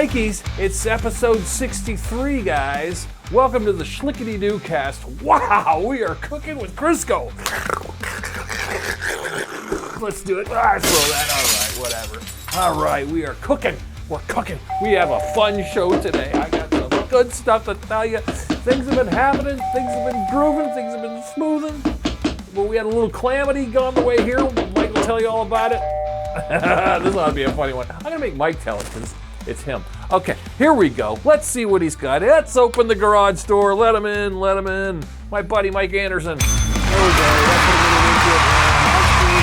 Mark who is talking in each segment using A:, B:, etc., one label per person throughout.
A: Yankees, it's episode 63, guys. Welcome to the Shlicketty Cast. Wow, we are cooking with Crisco. Let's do it. Throw that. All right, whatever. All right, we are cooking. We're cooking. We have a fun show today. I got some good stuff to tell you. Things have been happening. Things have been grooving. Things have been smoothing. Well, we had a little calamity on the way here. Mike will tell you all about it. This ought to be a funny one. I'm going to make Mike tell it because it's him. Okay, here we go. Let's see what he's got. Let's open the garage door. Let him in. Let him in. My buddy Mike Anderson. There we go. That's what we're going to do.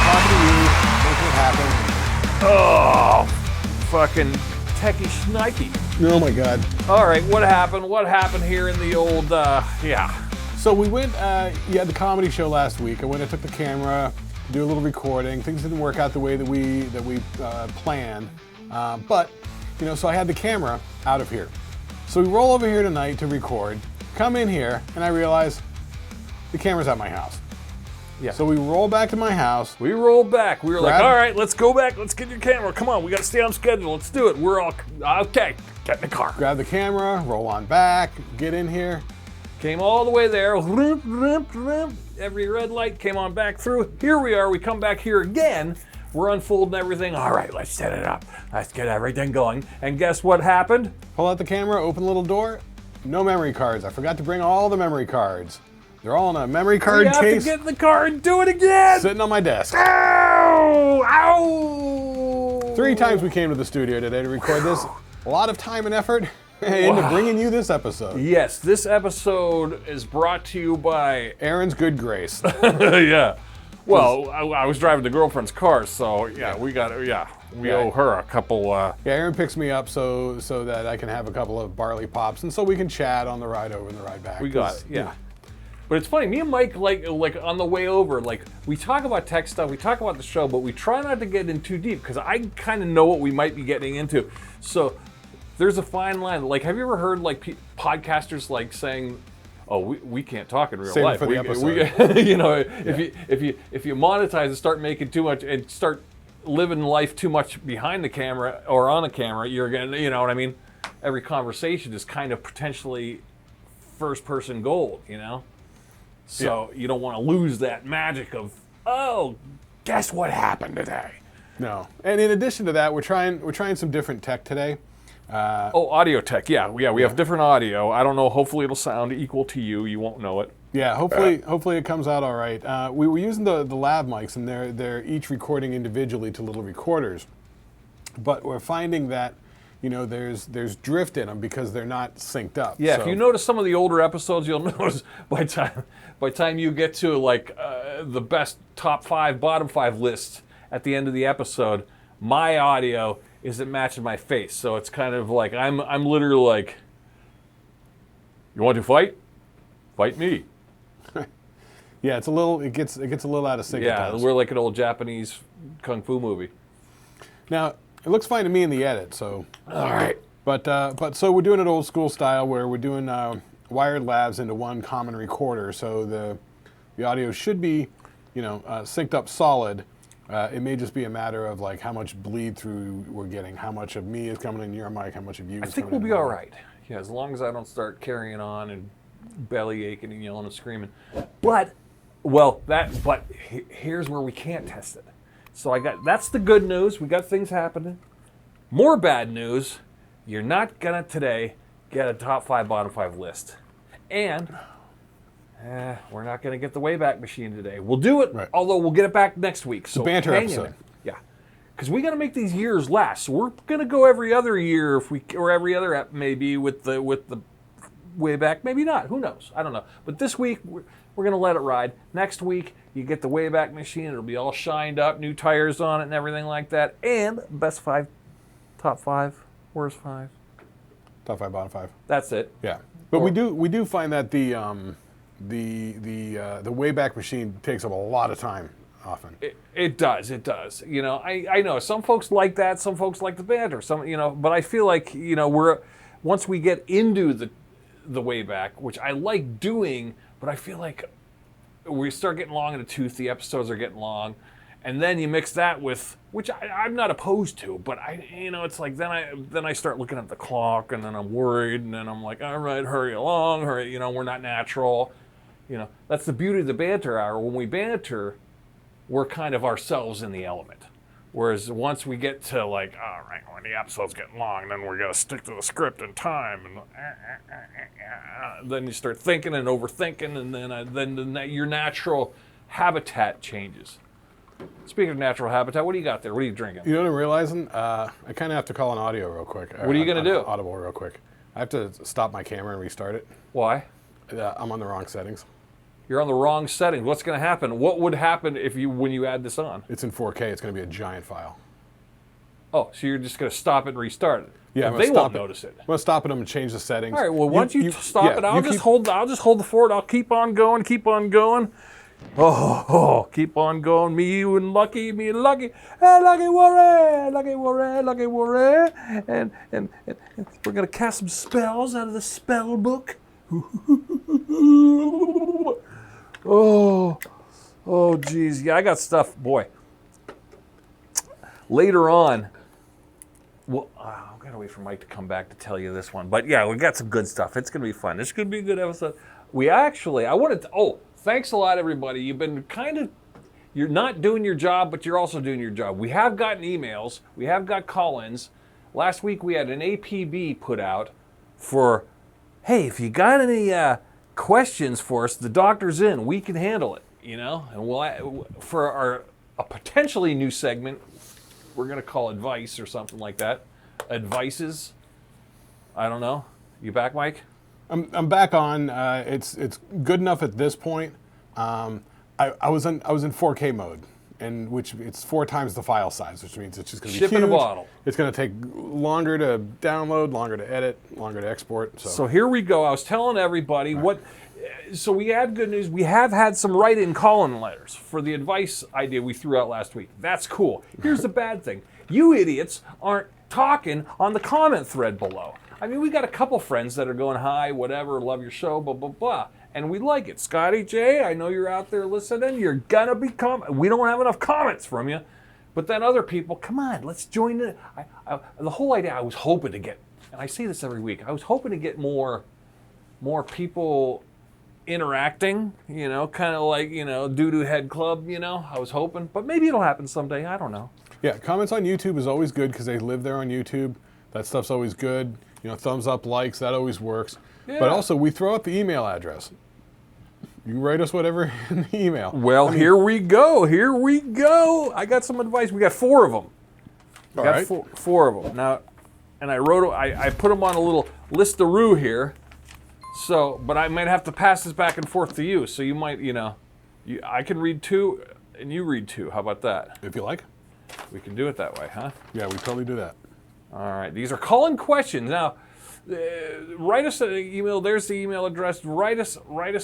A: Talking to you. Make it happen. Oh, fucking techie schnikey.
B: Oh my God.
A: All right, what happened? What happened here in the old,
B: So we went, you had the comedy show last week. I went and took the camera, do a little recording. Things didn't work out the way that we planned. But, you know, so I had the camera out of here. So we roll over here tonight to record, come in here, and I realize the camera's at my house.
A: Yeah.
B: So we roll back to my house.
A: We rolled back. We were like, all right, let's go back. Let's get your camera. Come on, we got to stay on schedule. Let's do it. We're all, okay, get in the car.
B: Grab the camera, roll on back, get in here.
A: Came all the way there. Every red light came on back through. Here we are. We come back here again. We're unfolding everything. All right, let's set it up. Let's get everything going. And guess what happened?
B: Pull out the camera, open the little door. No memory cards. I forgot to bring all the memory cards. They're all in a memory card case.
A: We have to get in the car and do it again.
B: Sitting on my desk.
A: Ow! Ow!
B: 3 times we came to the studio today to record this. A lot of time and effort into bringing you this episode.
A: Yes, this episode is brought to you by
B: Aaron's good grace.
A: Yeah. Well, I was driving the girlfriend's car, so yeah, we owe her a couple.
B: Yeah, Aaron picks me up so that I can have a couple of barley pops, and so we can chat on the ride over and the ride back.
A: We got it, yeah. But it's funny, me and Mike, like on the way over, like we talk about tech stuff, we talk about the show, but we try not to get in too deep because I kind of know what we might be getting into. So there's a fine line. Like, have you ever heard like podcasters like saying, "Oh, we can't talk in real life."
B: For the episode.
A: You know, if you monetize and start making too much and start living life too much behind the camera or on the camera, you're gonna, you know what I mean? Every conversation is kind of potentially first-person gold, you know. So you don't want to lose that magic of, oh, guess what happened today?
B: No. And in addition to that, we're trying some different tech today.
A: Audio tech. Yeah, we have different audio. I don't know. Hopefully it'll sound equal to you. You won't know it.
B: Yeah, hopefully it comes out all right. We were using the lav mics, and they're each recording individually to little recorders. But we're finding that, you know, there's drift in them because they're not synced up.
A: Yeah,
B: so.
A: If you notice some of the older episodes, you'll notice by time you get to like the best top 5, bottom 5 lists at the end of the episode, my audio isn't matching my face. So it's kind of like I'm literally like, you want to fight? Fight me.
B: Yeah, it gets a little out of sync.
A: Yeah, we're like an old Japanese kung fu movie.
B: Now, it looks fine to me in the edit, so.
A: All right.
B: But so we're doing it old school style where we're doing wired lavs into one common recorder, so the audio should be, you know, synced up solid. It may just be a matter of like how much bleed through we're getting, how much of me is coming in your mic, how much of you is coming in.
A: I think we'll be all right. Yeah, as long as I don't start carrying on and belly aching and yelling and screaming. But here's where we can't test it. So that's the good news. We got things happening. More bad news. You're not gonna today get a top 5, bottom 5 list. And we're not gonna get the wayback machine today. We'll do it, although we'll get it back next week. So
B: the banter episode.
A: Yeah. Because we gotta make these years last. So we're gonna go every other year or every other ep maybe with the wayback. Maybe not. Who knows? I don't know. But this week we're gonna let it ride. Next week you get the wayback machine. It'll be all shined up, new tires on it, and everything like that. And best 5, top 5, worst 5.
B: Top 5, bottom 5.
A: That's it.
B: Yeah, but we do find that the wayback machine takes up a lot of time often.
A: It does. You know, I know some folks like that. Some folks like the banter. Some, you know, but I feel like, you know, once we get into the wayback, which I like doing, but I feel like we start getting long in the tooth. The episodes are getting long, And then you mix that with, which I'm not opposed to, but it's like then I start looking at the clock, and then I'm worried, and then I'm like, all right, hurry along, hurry. We're not natural. That's the beauty of the banter hour. When we banter, we're kind of ourselves in the element. Whereas once we get to like, all right, when the episode's getting long, then we're gonna stick to the script and time, and then you start thinking and overthinking, and then your natural habitat changes. Speaking of natural habitat, what do you got there? What are you drinking?
B: You know what I'm realizing? I kind of have to call an audio real quick.
A: What are you going to do?
B: Audible real quick. I have to stop my camera and restart it.
A: Why?
B: I'm on the wrong settings.
A: You're on the wrong settings. What's going to happen? What would happen when you add this on?
B: It's in 4K. It's going to be a giant file.
A: Oh, so you're just going to stop it and restart it?
B: Yeah,
A: they won't notice it.
B: I'm going to stop it. I'm going to change the settings.
A: All right. Well, once you stop it, I'll just hold the fort. I'll keep on going. Keep on going. Oh, keep on going. Me and Lucky. Hey, Lucky Warren. And we're going to cast some spells out of the spell book. Oh, geez. Yeah, I got stuff. Boy. Later on, well, I've got to wait for Mike to come back to tell you this one. But yeah, we got some good stuff. It's going to be fun. It's going to be a good episode. Thanks a lot, everybody. You've been you're not doing your job, but you're also doing your job. We have gotten emails. We have got call-ins. Last week we had an APB put out for, hey, if you got any questions for us, the doctor's in. We can handle it, And for a potentially new segment, we're going to call advice or something like that. Advices. I don't know. You back, Mike?
B: I'm back on. It's good enough at this point. I was in 4K mode, which it's 4 times the file size, which means it's just going to be huge.
A: Ship in a bottle.
B: It's going to take longer to download, longer to edit, longer to export.
A: So here we go. I was telling everybody So we had good news. We have had some write-in call-in letters for the advice idea we threw out last week. That's cool. Here's the bad thing. You idiots aren't talking on the comment thread below. I mean, we got a couple friends that are going, hi, whatever, love your show, blah, blah, blah. And we like it. Scotty J, I know you're out there listening. You're going to be we don't have enough comments from you. But then other people, come on, let's join it. The whole idea, I was hoping to get, and I see this every week, I was hoping to get more people interacting, kind of like, Doo-Doo Head Club, I was hoping. But maybe it'll happen someday. I don't know.
B: Yeah, comments on YouTube is always good because they live there on YouTube. That stuff's always good. Thumbs up, likes, that always works. Yeah. But also, we throw out the email address. You can write us whatever in the email.
A: Well, here we go. I got some advice. We got 4 of them.
B: All right.
A: Four of them. Now, and I put them on a little list-a-roo here. So, but I might have to pass this back and forth to you. So you might, I can read 2 and you read 2. How about that?
B: If you like.
A: We can do it that way, huh?
B: Yeah, we totally do that.
A: All right, these are call-in questions. Now, write us an email. There's the email address. Write us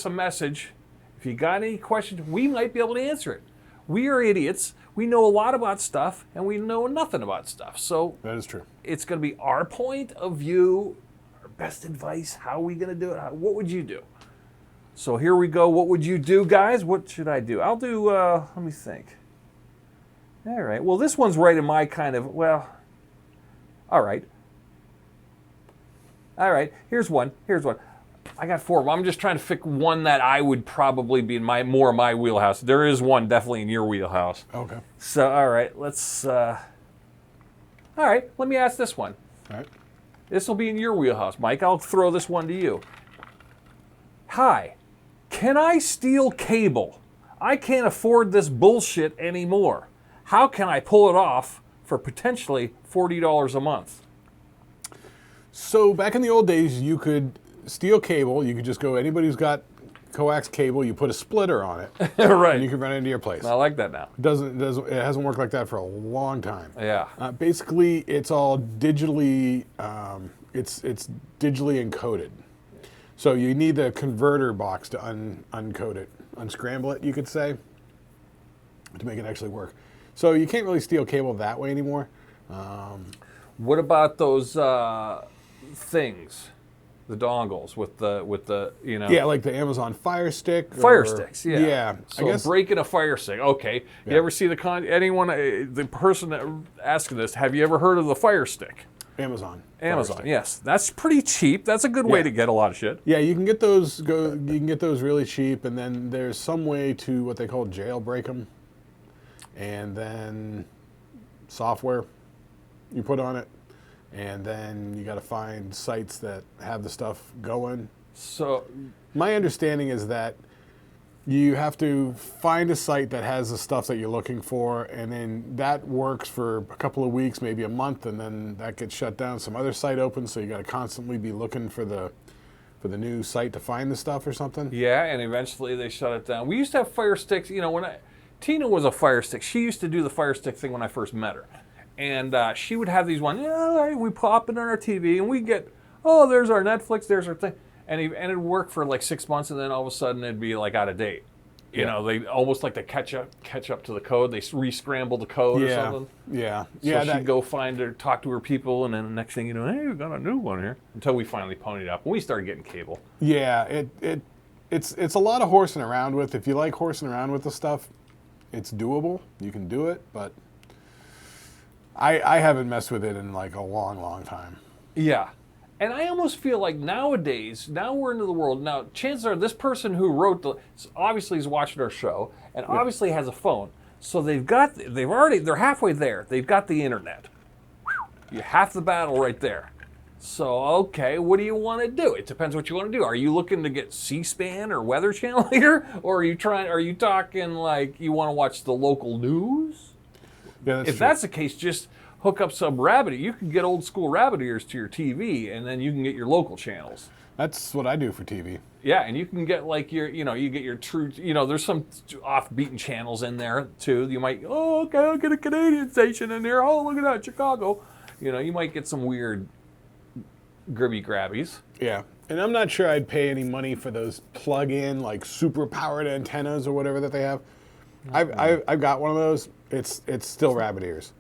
A: a message. If you got any questions, we might be able to answer it. We are idiots. We know a lot about stuff, and we know nothing about stuff. So
B: that is true.
A: It's going to be our point of view, our best advice. How are we going to do it? What would you do? So here we go. What would you do, guys? What should I do? I'll do, let me think. All right. Well, this one's right in my kind of, all right. Here's one. I got 4. I'm just trying to pick one that I would probably be in more of my wheelhouse. There is one definitely in your wheelhouse.
B: Okay.
A: So, all right, let me ask this one.
B: All right.
A: This will be in your wheelhouse, Mike. I'll throw this one to you. Hi, can I steal cable? I can't afford this bullshit anymore. How can I pull it off for potentially $40 a month?
B: So back in the old days, you could steal cable. You could just go, anybody who's got coax cable, you put a splitter on it.
A: Right.
B: And you can run it into your place.
A: I like that now.
B: It hasn't worked like that for a long time.
A: Yeah.
B: Basically, it's all digitally, it's digitally encoded. So you need the converter box to uncode it, unscramble it, you could say, to make it actually work. So you can't really steal cable that way anymore.
A: What about those things? The dongles with the you know.
B: Yeah, like the Amazon Fire Stick.
A: Fire sticks, yeah.
B: Yeah.
A: So
B: I guess
A: breaking a fire stick. Okay.
B: Yeah.
A: You ever see the person that asking this? Have you ever heard of the Fire Stick?
B: Amazon.
A: Amazon. Yes, that's pretty cheap. That's a good way
B: Yeah.
A: to get a lot of shit.
B: Yeah, you can get those. You can get those really cheap, and then there's some way to what they call jailbreak them, and then software you put on it, and then you got to find sites that have the stuff going.
A: So
B: My understanding is that you have to find a site that has the stuff that you're looking for, and then that works for a couple of weeks, maybe a month, and then that gets shut down. Some other site opens, so you got to constantly be looking for the new site to find the stuff or something.
A: yeah, and eventually they shut it down. We used to have fire sticks. You know, Tina was a fire stick. She used to do the fire stick thing when I first met her, and she would have these ones. Yeah, all right, we pop it on our TV, and we get, oh, there's our Netflix, there's our thing. And it'd work for like 6 months, and then all of a sudden it'd be like out of date. You know, they almost like to catch up to the code. They re-scramble the code or something.
B: Yeah.
A: So she'd go find her, talk to her people, and then the next thing you know, hey, we got a new one here. Until we finally ponied up. When we started getting cable.
B: Yeah, it's a lot of horsing around with. If you like horsing around with the stuff, it's doable. You can do it, but I haven't messed with it in like a long, long time.
A: Yeah. And I almost feel like nowadays, now we're into the world. Now, chances are this person who wrote obviously is watching our show and obviously has a phone. So they're halfway there. They've got the internet. You half the battle right there. So, okay, what do you want to do? It depends what you want to do. Are you looking to get C-SPAN or Weather Channel here? Or are you talking like you want to watch the local news?
B: Yeah, that's
A: If
B: true.
A: that's the case, just hook up some rabbit ear. You can get old school rabbit ears to your TV, and then you can get your local channels.
B: That's what I do for TV.
A: Yeah, and you can get like you get your true, there's some off-beaten channels in there too. You might, okay, I'll get a Canadian station in there. Oh, look at that, Chicago. You might get some weird gribby grabbies.
B: Yeah, and I'm not sure I'd pay any money for those plug-in, like super-powered antennas or whatever that they have. I've got one of those. It's still rabbit ears.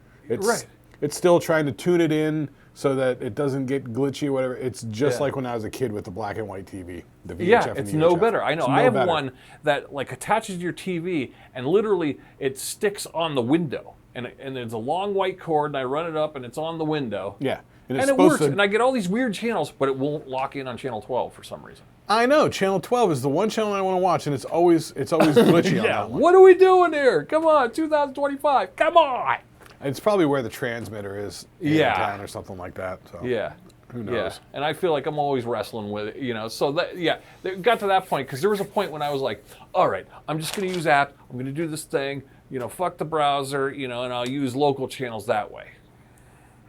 B: It's still trying to tune it in so that it doesn't get glitchy or whatever. It's just like when I was a kid with the black and white TV, the VHF.
A: Yeah,
B: and
A: it's
B: the
A: no
B: UHF.
A: better. I know.
B: It's
A: I
B: no
A: have
B: better.
A: one that like attaches to your TV, and literally it sticks on the window, and there's a long white cord, and I run it up, and it's on the window.
B: Yeah,
A: And
B: it's
A: it
B: supposed
A: works,
B: to.
A: and I get all these weird channels, but it won't lock in on channel 12 for some reason.
B: I know. Channel 12 is the one channel I want to watch, and it's always glitchy on that one.
A: What are we doing here? Come on, 2025. Come on.
B: It's probably where the transmitter is in town or something like that. So.
A: Yeah.
B: Who knows?
A: Yeah. And I feel like I'm always wrestling with it, So it got to that point because there was a point when I was like, all right, I'm just going to use app. I'm going to do this thing. Fuck the browser, and I'll use local channels that way.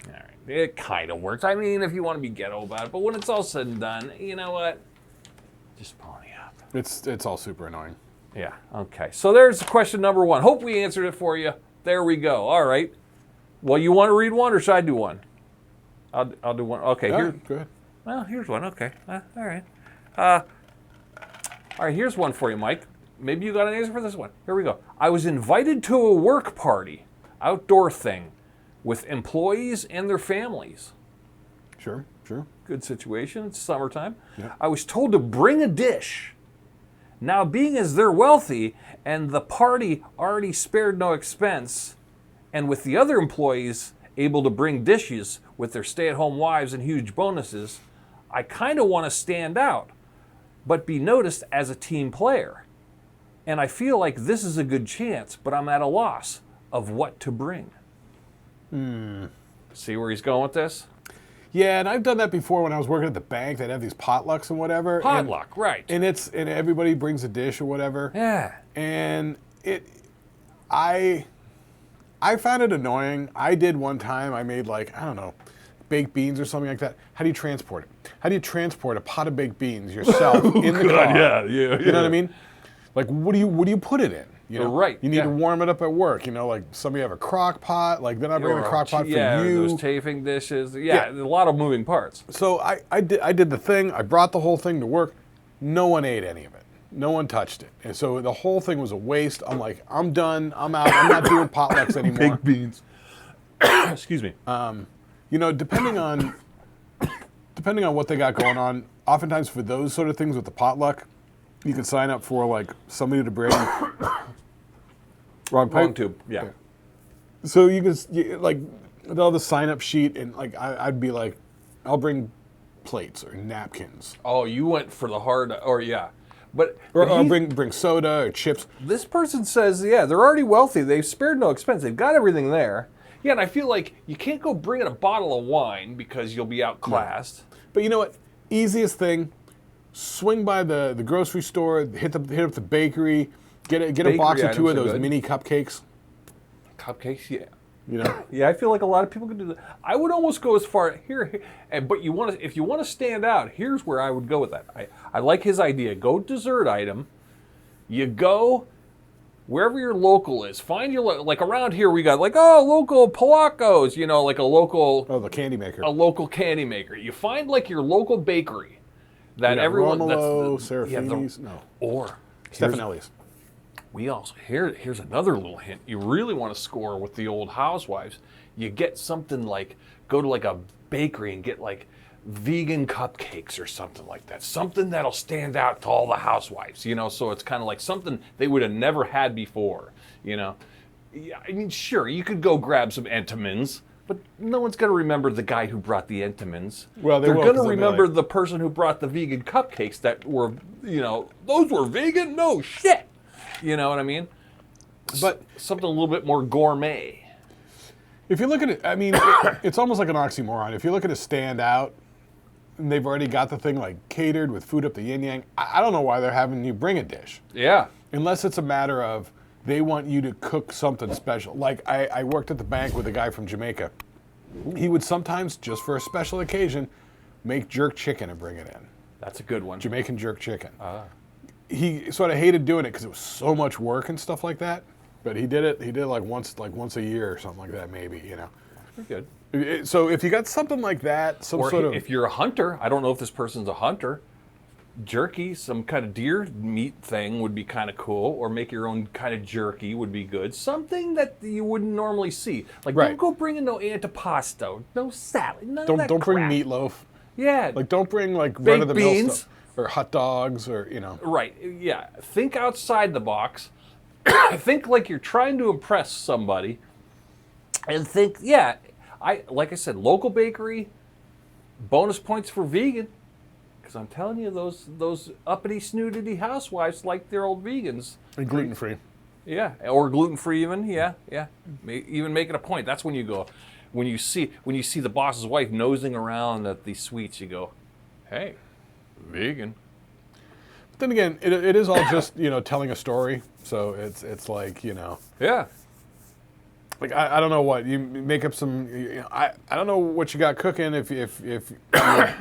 A: All right. It kind of works. I mean, if you want to be ghetto about it, but when it's all said and done, you know what? Just pony up.
B: It's all super annoying.
A: Yeah. Okay. So there's question number one. Hope we answered it for you. There we go. All right. Well, you want to read one, or should I do one? I'll do one. Okay.
B: Yeah, go ahead.
A: Well, here's one. Okay. All right. All right. Here's one for you, Mike. Maybe you got an answer for this one. Here we go. I was invited to a work party, outdoor thing, with employees and their families.
B: Sure.
A: Good situation. It's summertime.
B: Yeah.
A: I was told to bring a dish. Now, being as they're wealthy and the party already spared no expense, and with the other employees able to bring dishes with their stay-at-home wives and huge bonuses, I kind of want to stand out, but be noticed as a team player. And I feel like this is a good chance, but I'm at a loss of what to bring. See where he's going with this?
B: Yeah, and I've done that before when I was working at the bank. They'd have these potlucks and whatever.
A: Potluck, right.
B: And everybody brings a dish or whatever.
A: Yeah.
B: And I found it annoying. I did one time. I made baked beans or something like that. How do you transport it? How do you transport a pot of baked beans yourself in the car?
A: Yeah.
B: You know what I mean? Like, what do you put it in?
A: Right.
B: You need to warm it up at work. Like somebody have a crock pot. Like then I bring a crock pot for you.
A: Those chafing dishes. Yeah, a lot of moving parts.
B: So I did the thing. I brought the whole thing to work. No one ate any of it. No one touched it. And so the whole thing was a waste. I'm like, I'm done. I'm out. I'm not doing potlucks anymore.
A: Baked beans. Excuse me.
B: Depending on what they got going on, oftentimes for those sort of things with the potluck, you can sign up for like somebody to bring wrong pipe.
A: tube. Yeah.
B: So you can like with all the sign up sheet and like I'd be like, I'll bring plates or napkins.
A: Oh, you went for the hard, or yeah. But
B: I'll bring soda or chips.
A: This person says, yeah, they're already wealthy. They've spared no expense. They've got everything there. Yeah, and I feel like you can't go bring in a bottle of wine because you'll be outclassed.
B: But you know what? Easiest thing, swing by the grocery store, hit up the bakery, get a box or two of those mini cupcakes.
A: Cupcakes, yeah.
B: You know?
A: Yeah, I feel like a lot of people could do that. I would almost go as far here, but if you want to stand out, here's where I would go with that. I like his idea. Go dessert item. You go wherever your local is. Find your like around here we got like local Polacos, you know, like a local
B: the candy maker.
A: A local candy maker. You find like your local bakery that everyone
B: Romolo, Serafini's,
A: or
B: Stefanelli's.
A: We also here's another little hint. You really want to score with the old housewives. You get something like go to like a bakery and get like vegan cupcakes or something like that. Something that'll stand out to all the housewives, you know, so it's kind of like something they would have never had before, you know. Yeah, I mean, sure, you could go grab some Entenmann's, but no one's going to remember the guy who brought the Entenmann's.
B: Well,
A: they're going to remember the person who brought the vegan cupcakes that were, you know, those were vegan? No shit. You know what I mean? But something a little bit more gourmet.
B: If you look at it, I mean, it's almost like an oxymoron. If you look at a standout, and they've already got the thing like catered with food up the yin yang, I don't know why they're having you bring a dish.
A: Yeah.
B: Unless it's a matter of they want you to cook something special. Like I worked at the bank with a guy from Jamaica. He would sometimes, just for a special occasion, make jerk chicken and bring it in.
A: That's a good one.
B: Jamaican jerk chicken. He sort of hated doing it because it was so much work and stuff like that. But he did it. He did it like once a year or something like that, maybe. You know.
A: Pretty good.
B: So if you got something like that,
A: if you're a hunter, I don't know if this person's a hunter. Jerky, some kind of deer meat thing would be kind of cool, or make your own kind of jerky would be good. Something that you wouldn't normally see. Like don't go bring in no antipasto, no salad, none of that
B: Don't bring
A: crap.
B: meatloaf.
A: Yeah.
B: Like don't bring like
A: baked
B: run of the
A: beans.
B: mill stuff. Or hot dogs, or, you know.
A: Right, yeah. Think outside the box. Think like you're trying to impress somebody. And think, like I said, local bakery, bonus points for vegan. Because I'm telling you, those uppity, snootity housewives like their old vegans.
B: And gluten-free.
A: Yeah, or gluten-free even, yeah. Even make it a point. That's when you go, when you see the boss's wife nosing around at the sweets, you go, hey, vegan.
B: But then again, it is all just, you know, telling a story. So it's like, you know.
A: Yeah.
B: Like I don't know what you make up some. You know, I don't know what you got cooking if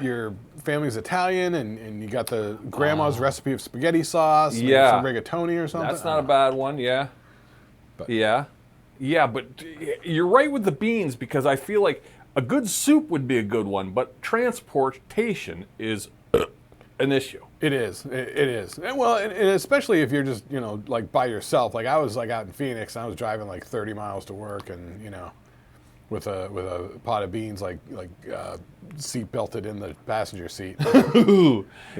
B: your family's Italian and you got the grandma's recipe of spaghetti sauce.
A: Yeah.
B: Some rigatoni or something.
A: That's not a bad one. Yeah. But. Yeah. But you're right with the beans, because I feel like a good soup would be a good one, but transportation is an issue.
B: It is. It is. And well, and especially if you're just, you know, like by yourself. Like I was like out in Phoenix, and I was driving like 30 miles to work, and you know, with a pot of beans like seat belted in the passenger seat.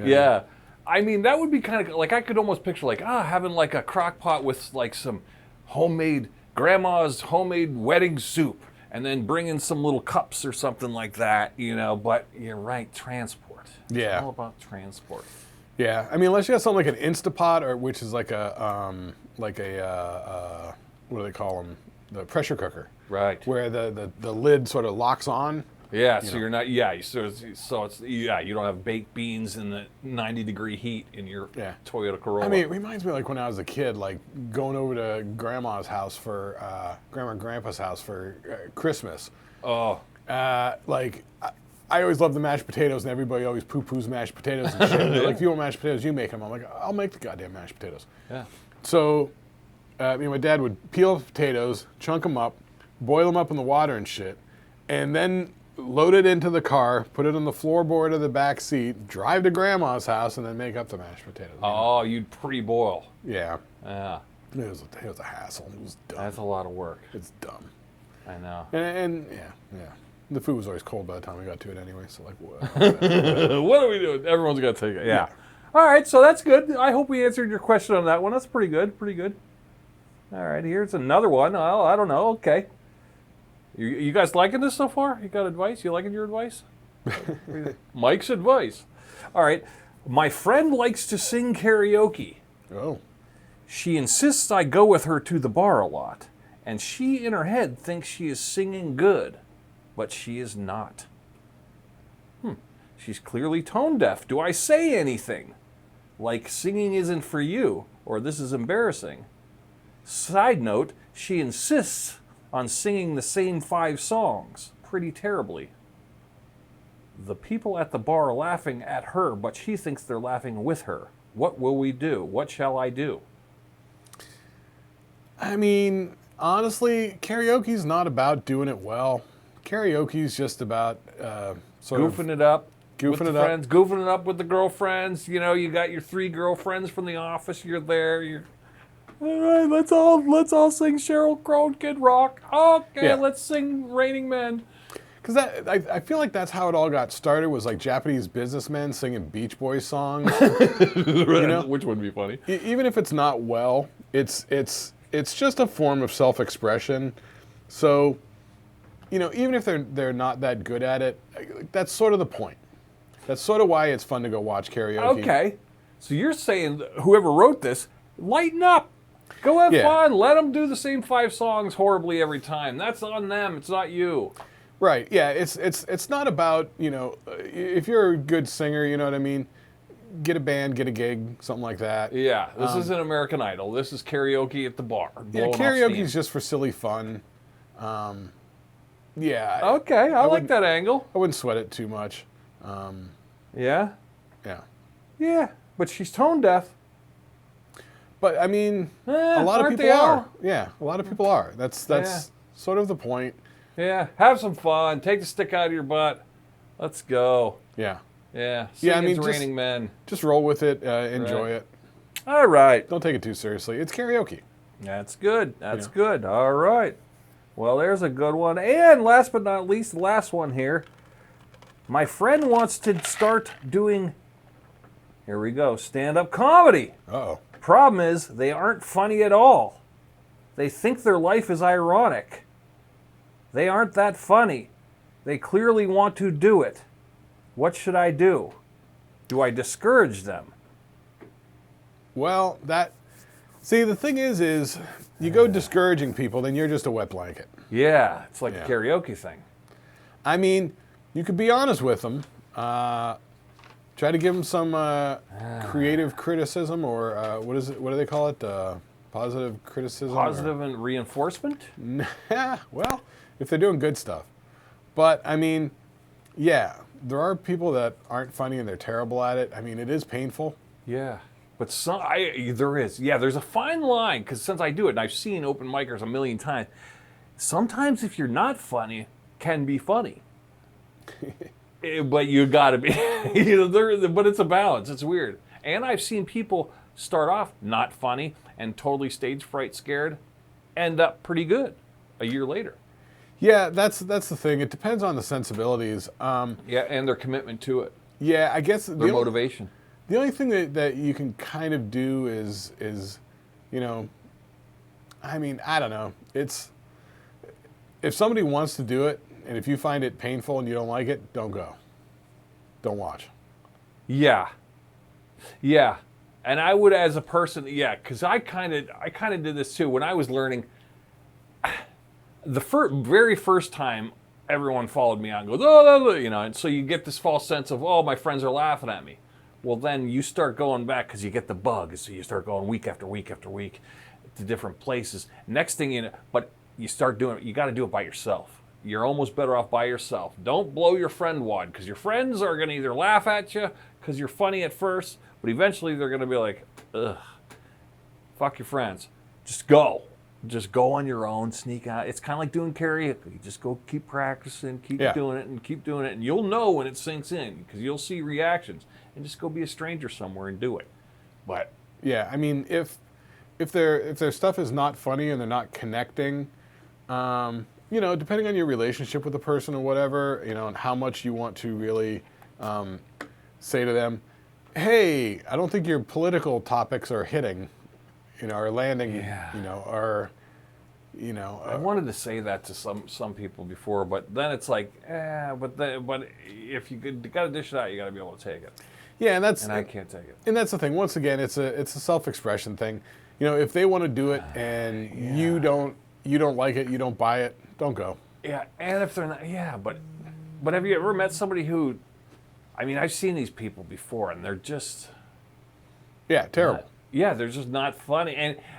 A: Yeah. I mean, that would be kind of like, I could almost picture like having like a crock pot with like some grandma's homemade wedding soup, and then bring in some little cups or something like that, you know. But you're right, transport.
B: Yeah.
A: It's all about transport.
B: Yeah, I mean, unless you got something like an Instapot, or which is like a what do they call them? The pressure cooker.
A: Right.
B: Where the lid sort of locks on.
A: Yeah, so you're not. Yeah, so it's you don't have baked beans in the 90-degree heat in your Toyota Corolla.
B: I mean, it reminds me like when I was a kid, like going over to grandma and grandpa's house for Christmas.
A: Oh.
B: Like. I always love the mashed potatoes, and everybody always poo-poos mashed potatoes and shit. They're like, if you want mashed potatoes, you make them. I'm like, I'll make the goddamn mashed potatoes.
A: Yeah.
B: So, my dad would peel the potatoes, chunk them up, boil them up in the water and shit, and then load it into the car, put it on the floorboard of the back seat, drive to grandma's house, and then make up the mashed potatoes.
A: Oh, you'd pre-boil.
B: Yeah.
A: Yeah.
B: It was a hassle. It was dumb.
A: That's a lot of work.
B: It's dumb.
A: I know.
B: And yeah. The food was always cold by the time we got to it anyway, so like, what?
A: What are we doing? Everyone's got to take it. Yeah. All right, so that's good. I hope we answered your question on that one. That's pretty good. Pretty good. All right, here's another one. Oh, I don't know. Okay. You guys liking this so far? You got advice? You liking your advice? Mike's advice. All right. My friend likes to sing karaoke.
B: Oh.
A: She insists I go with her to the bar a lot, and she in her head thinks she is singing good, but she is not. She's clearly tone deaf. Do I say anything? Like singing isn't for you, or this is embarrassing. Side note, she insists on singing the same 5 songs, pretty terribly. The people at the bar are laughing at her, but she thinks they're laughing with her. What will we do? What shall I do?
B: I mean, honestly, karaoke's not about doing it well. Karaoke's just about
A: Goofing it up.
B: Goofing
A: with
B: it
A: the
B: up.
A: friends, goofing it up with the girlfriends. You know, you got your 3 girlfriends from the office. You're there. You're all right. Let's all sing Sheryl Crow, Kid Rock. Okay,
B: Yeah.
A: let's sing Raining Men.
B: Because I feel like that's how it all got started, was like Japanese businessmen singing Beach Boys songs.
A: You know? Which would be funny.
B: Even if it's not well, it's just a form of self-expression. So, you know, even if they're not that good at it, that's sort of the point. That's sort of why it's fun to go watch karaoke.
A: Okay, so you're saying whoever wrote this, lighten up. Go have fun. Let them do the same 5 songs horribly every time. That's on them. It's not you.
B: Right. Yeah. It's not about, you know, if you're a good singer, you know what I mean. Get a band, get a gig, something like that.
A: Yeah. This isn't American Idol. This is karaoke at the bar.
B: Yeah. Karaoke is just for silly fun. Yeah.
A: Okay. I like that angle.
B: I wouldn't sweat it too much.
A: Yeah.
B: Yeah.
A: Yeah. But she's tone deaf.
B: But I mean, a lot of
A: aren't
B: people
A: they
B: are.
A: all?
B: Yeah, a lot of people are. That's sort of the point.
A: Yeah. Have some fun. Take the stick out of your butt. Let's go.
B: Yeah.
A: Yeah.
B: Yeah, I mean,
A: Singing's Raining Men.
B: Just roll with it. Enjoy it.
A: All right.
B: Don't take it too seriously. It's karaoke.
A: That's good. That's good. All right. Well, there's a good one. And last but not least, the last one here. My friend wants to start doing, here we go, stand-up comedy.
B: Uh-oh.
A: Problem is, they aren't funny at all. They think their life is ironic. They aren't that funny. They clearly want to do it. What should I do? Do I discourage them?
B: Well, see, the thing is you go discouraging people, then you're just a wet blanket.
A: Yeah, it's like a karaoke thing.
B: I mean, you could be honest with them. Try to give them some creative criticism, or what do they call it? Positive criticism?
A: Positive and reinforcement?
B: Well, if they're doing good stuff. But, I mean, yeah, there are people that aren't funny and they're terrible at it. I mean, it is painful.
A: Yeah. But there is. Yeah, there's a fine line, because since I do it, and I've seen open micers a million times, sometimes if you're not funny, can be funny. But you gotta be, but it's a balance. It's weird. And I've seen people start off not funny and totally stage fright scared, end up pretty good a year later.
B: Yeah, that's the thing. It depends on the sensibilities.
A: Yeah, and their commitment to it.
B: Yeah, I guess
A: their motivation.
B: The only thing that you can kind of do is, you know, I mean, I don't know. It's, if somebody wants to do it, and if you find it painful and you don't like it, don't go. Don't watch.
A: Yeah. Yeah. And I would, as a person, because I kind of did this too. When I was learning, the very first time everyone followed me on, goes, oh, you know, and so you get this false sense of, oh, my friends are laughing at me. Well, then you start going back because you get the bug. So you start going week after week after week to different places. Next thing you know, but you start doing it, you got to do it by yourself. You're almost better off by yourself. Don't blow your friend wad, because your friends are going to either laugh at you because you're funny at first, but eventually they're going to be like, ugh, fuck your friends. Just go. Just go on your own, sneak out. It's kind of like doing karaoke. Just go keep practicing, keep doing it, and keep doing it. And you'll know when it sinks in, because you'll see reactions. And just go be a stranger somewhere and do it. But
B: yeah, I mean, if their stuff is not funny and they're not connecting, you know, depending on your relationship with the person or whatever, you know, and how much you want to really say to them, hey, I don't think your political topics are hitting, you know, or landing, you know, or, you know.
A: I wanted to say that to some people before, but then it's like, but if you got to dish it out, you got to be able to take it.
B: Yeah, and
A: I can't take it.
B: And that's the thing. Once again, it's a self-expression thing. You know, if they want to do it and you don't like it, you don't buy it, don't go.
A: Yeah, and if they're not, but have you ever met somebody who, I mean, I've seen these people before, and they're just,
B: terrible.
A: They're just not funny.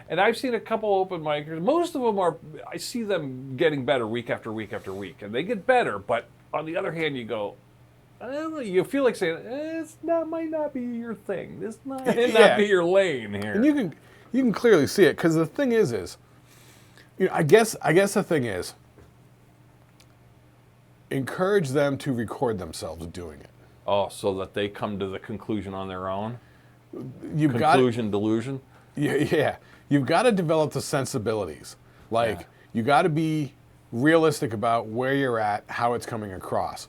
A: And I've seen a couple open micers. Most of them I see them getting better week after week after week, and they get better. But on the other hand, you go, I don't know, you feel like saying, might not be your thing. This might not be your lane here.
B: And you can clearly see it, because the thing is, you know, I guess the thing is, encourage them to record themselves doing it.
A: Oh, so that they come to the conclusion on their own? Delusion?
B: Yeah. You've got to develop the sensibilities. Like, you got to be realistic about where you're at, how it's coming across.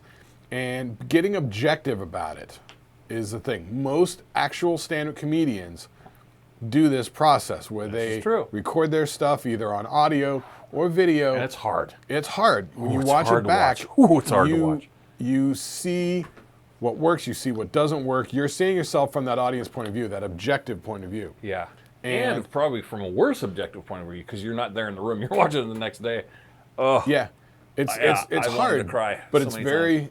B: And getting objective about it is the thing. Most actual stand-up comedians do this process where they record their stuff either on audio or video.
A: And it's hard.
B: It's hard. When you watch it back,
A: it's hard to watch.
B: You see what works, you see what doesn't work. You're seeing yourself from that audience point of view, that objective point of view.
A: Yeah. And probably from a worse objective point of view, because you're not there in the room. You're watching it the next day. Oh.
B: Yeah. It's hard,
A: to cry
B: but it's very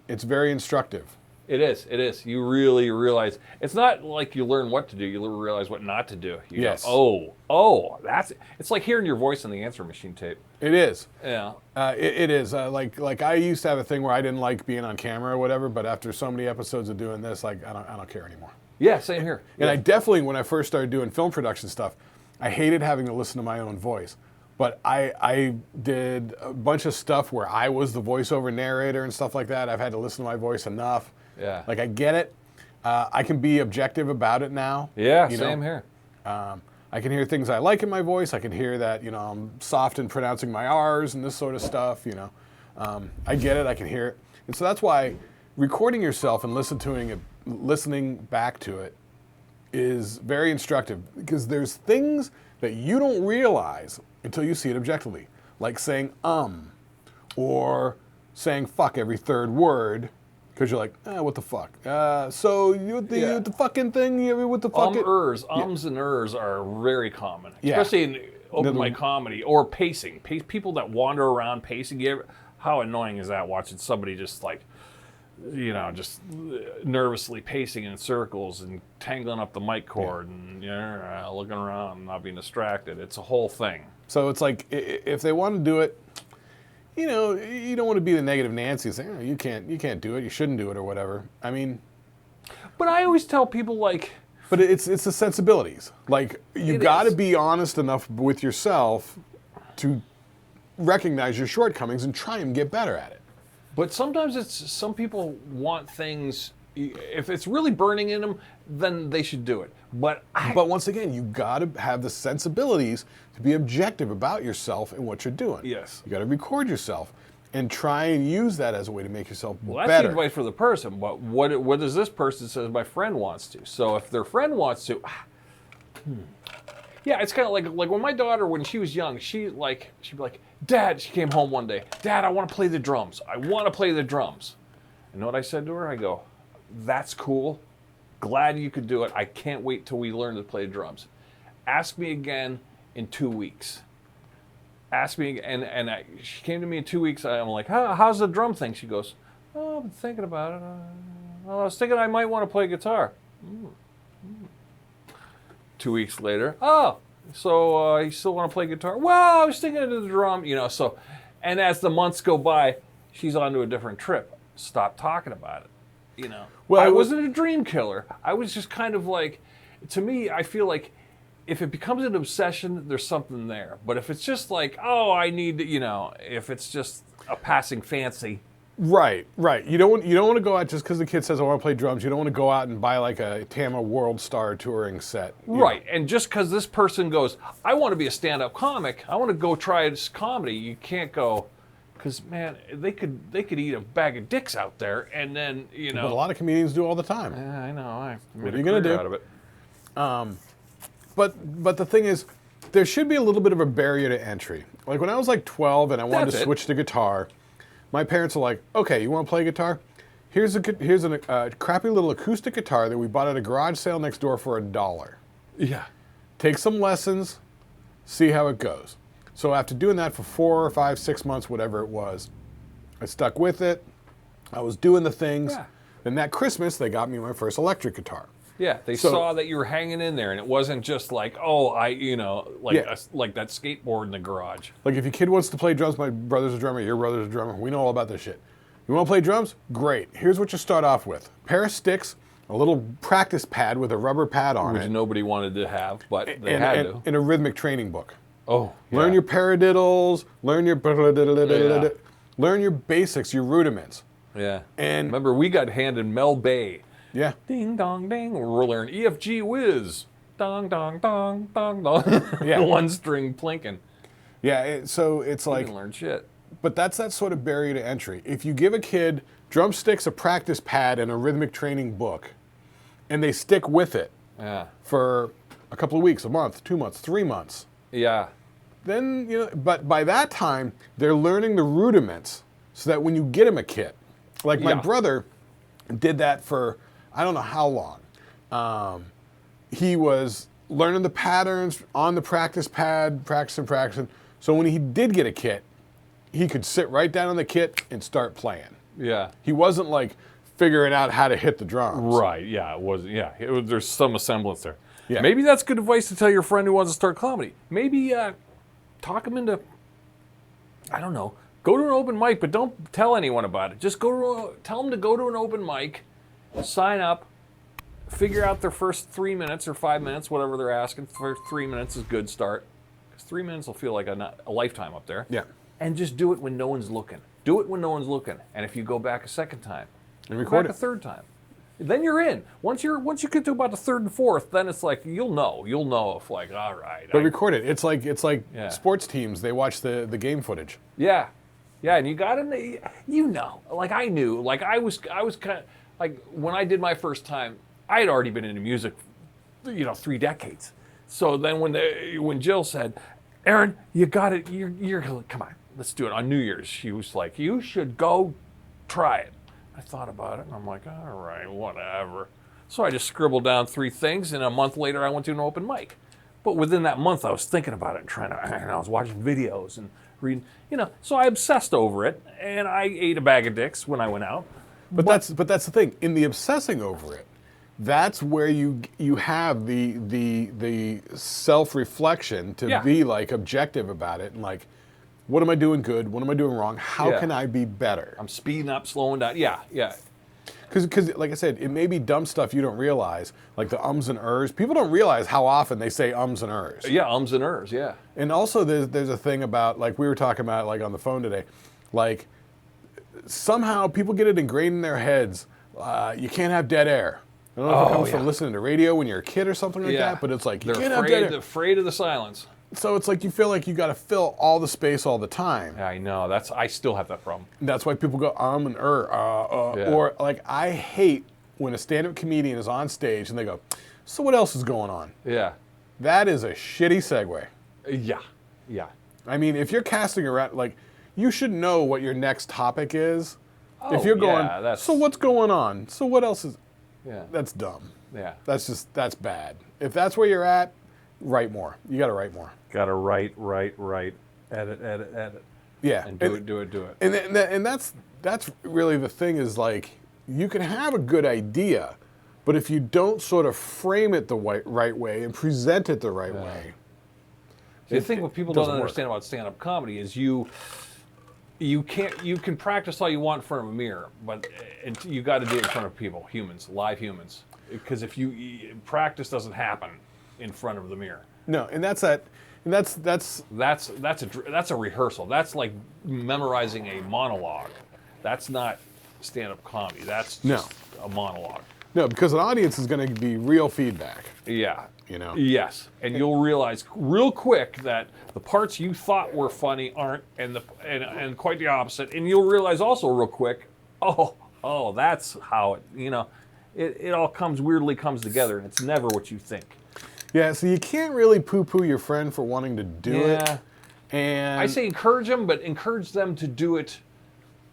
B: instructive.
A: It is. You really realize, it's not like you learn what to do, you realize what not to do. You go, it's like hearing your voice on the answer machine tape.
B: It is.
A: Yeah.
B: It is. Like I used to have a thing where I didn't like being on camera or whatever, but after so many episodes of doing this, like I don't care anymore.
A: Yeah, same here.
B: And I definitely, when I first started doing film production stuff, I hated having to listen to my own voice. But I did a bunch of stuff where I was the voiceover narrator and stuff like that. I've had to listen to my voice enough.
A: Yeah.
B: Like, I get it. I can be objective about it now.
A: Yeah, same here.
B: I can hear things I like in my voice. I can hear that, you know, I'm soft in pronouncing my R's and this sort of stuff, you know. I get it. I can hear it. And so that's why recording yourself and listening back to it is very instructive, because there's things that you don't realize until you see it objectively. Like saying or saying fuck every third word, because you're like, what the fuck? So you with the fucking thing, what the fuck?
A: Ums and ers are very common, especially in open mic comedy or pacing. People that wander around pacing. How annoying is that, watching somebody just like, you know, just nervously pacing in circles and tangling up the mic cord and looking around and not being distracted. It's a whole thing.
B: So it's like, if they want to do it, you know, you don't want to be the negative Nancy saying, you can't do it, you shouldn't do it or whatever. I mean,
A: but I always tell people, like,
B: but it's the sensibilities. Like, you got to be honest enough with yourself to recognize your shortcomings and try and get better at it.
A: But sometimes some people want things, if it's really burning in them, then they should do it. But
B: once again, you got to have the sensibilities to be objective about yourself and what you're doing.
A: Yes.
B: You got to record yourself and try and use that as a way to make yourself better.
A: Well, that's the advice for the person. But what does this person say my friend wants to? So if their friend wants to, yeah, it's kind of like when my daughter, when she was young, she'd be like, Dad, she came home one day, Dad, I want to play the drums. I want to play the drums. You know what I said to her? I go, that's cool. Glad you could do it. I can't wait till we learn to play drums. Ask me again in 2 weeks. Ask me, and she came to me in 2 weeks. I'm like, how's the drum thing? She goes, oh, I've been thinking about it. I was thinking I might want to play guitar. 2 weeks later, so you still want to play guitar? Well, I was thinking of the drum, you know. So, and as the months go by, she's on to a different trip. Stop talking about it, you know. Well, I wasn't a dream killer. I was just kind of like, to me, I feel like if it becomes an obsession, there's something there. But if it's just like, I need to, you know, if it's just a passing fancy.
B: Right. You don't want to go out just because the kid says I want to play drums. You don't want to go out and buy like a Tama World Star touring set.
A: Right. And just because this person goes, I want to be a stand-up comic, I want to go try this comedy, you can't go, Because man, they could eat a bag of dicks out there, and then
B: But a lot of comedians do all the time.
A: Yeah, I know. I
B: What
A: made
B: are you
A: a
B: gonna
A: career
B: do?
A: out of it.
B: But the thing is, there should be a little bit of a barrier to entry. Like when I was like 12 and I wanted
A: That's
B: to
A: it.
B: switch to guitar, my parents are like, "Okay, you want to play guitar? Here's a crappy little acoustic guitar that we bought at a garage sale next door for $1.
A: Yeah.
B: Take some lessons, see how it goes." So after doing that for 4 or 5, 6 months, whatever it was, I stuck with it. I was doing the things.
A: Yeah.
B: Then that Christmas, they got me my first electric guitar.
A: Yeah, they
B: So-
A: saw that you were hanging in there, and it wasn't just like, oh,
B: Yeah.
A: like that skateboard in the garage.
B: Like if your kid wants to play drums, my brother's a drummer, your brother's a drummer. We know all about this shit. You want to play drums? Great. Here's what you start off with: pair of sticks, a little practice pad with a rubber pad on
A: Which
B: it,
A: nobody wanted to have, but they had to.
B: and a rhythmic training book.
A: Oh,
B: Learn
A: yeah.
B: your paradiddles, learn your
A: Yeah.
B: learn your basics, your rudiments.
A: Yeah.
B: And-
A: remember, we got handed Mel Bay.
B: Yeah.
A: Ding dong ding. We're learning EFG whiz. Dong dong dong dong dong.
B: Yeah.
A: One string plinking.
B: Yeah, so it's
A: You
B: like,
A: can learn shit.
B: but that's that sort of barrier to entry. If you give a kid drumsticks, a practice pad, and a rhythmic training book, and they stick with it
A: Yeah.
B: for a couple of weeks, a month, 2 months, 3 months,
A: Yeah.
B: then, but by that time, they're learning the rudiments so that when you get them a kit, like my
A: Yeah.
B: brother did that for, I don't know how long. He was learning the patterns on the practice pad, practicing. So when he did get a kit, he could sit right down on the kit and start playing.
A: Yeah.
B: He wasn't like figuring out how to hit the drums.
A: Right. Yeah. It was. Yeah. There's some semblance there.
B: Yeah.
A: Maybe that's good advice to tell your friend who wants to start comedy. Maybe talk him into. I don't know. Go to an open mic, but don't tell anyone about it. Just tell them to go to an open mic, sign up, figure out their first 3 minutes or 5 minutes, whatever they're asking. First 3 minutes is a good start. 'Cause 3 minutes will feel like a lifetime up there.
B: Yeah.
A: And just do it when no one's looking. Do it when no one's looking. And if you go back a second time,
B: And
A: go
B: record
A: back
B: it.
A: a third time, then you're in. Once you get to about the third and fourth, then it's like you'll know if like, all right.
B: But record it. It's like
A: Yeah.
B: sports teams. They watch the game footage.
A: Yeah, and you got to, like I knew, like I was kind of like when I did my first time, I had already been into music, 3 decades. So then when Jill said, "Aaron, you got it, you're come on, let's do it on New Year's," she was like, "You should go try it." I thought about it, and I'm like, all right, whatever. So I just scribbled down 3 things, and a month later, I went to an open mic. But within that month, I was thinking about it and I was watching videos and reading, So I obsessed over it, and I ate a bag of dicks when I went out.
B: But that's the thing. In the obsessing over it, that's where you have the self-reflection to
A: Yeah.
B: be like objective about it and like, what am I doing good? What am I doing wrong? How
A: Yeah.
B: can I be better?
A: I'm speeding up, slowing down. Yeah.
B: Because like I said, it may be dumb stuff you don't realize, like the ums and ers. People don't realize how often they say ums and ers.
A: Yeah, ums and ers, yeah.
B: And also there's a thing about, like we were talking about like on the phone today, like somehow people get it ingrained in their heads, you can't have dead air. I don't know if it comes from listening to radio when you're a kid or something like that, but it's like, you
A: they're
B: can't have dead air.
A: afraid of the silence.
B: So it's like you feel like you got to fill all the space all the time.
A: Yeah, I know. I still have that problem.
B: That's why people go and
A: Yeah.
B: or like I hate when a stand-up comedian is on stage and they go, "So what else is going on?"
A: Yeah.
B: That is a shitty segue.
A: Yeah.
B: I mean, if you're casting around, like, you should know what your next topic is.
A: Oh,
B: if you're going,
A: yeah, that's-
B: so what's going on? So what else is?
A: Yeah.
B: That's dumb.
A: Yeah.
B: That's bad. If that's where you're at, write more. You got to write more.
A: Gotta write, edit.
B: Yeah.
A: And do it.
B: And that's really the thing is like, you can have a good idea, but if you don't sort of frame it the right way and present it the right way.
A: I think what people
B: doesn't
A: don't
B: work.
A: understand about stand-up comedy is you can practice all you want in front of a mirror, but you got to do it in front of people, humans, live humans. Because if practice doesn't happen in front of the mirror.
B: No, and that's
A: That's a rehearsal. That's like memorizing a monologue. That's not stand-up comedy. That's just a monologue.
B: No, because an audience is going to be real feedback.
A: Yeah.
B: You know?
A: Yes, and you'll realize real quick that the parts you thought were funny aren't, and quite the opposite. And you'll realize also real quick, oh, that's how it, it all weirdly comes together, and it's never what you think.
B: Yeah, so you can't really poo-poo your friend for wanting to do it. And
A: I say encourage them, but encourage them to do it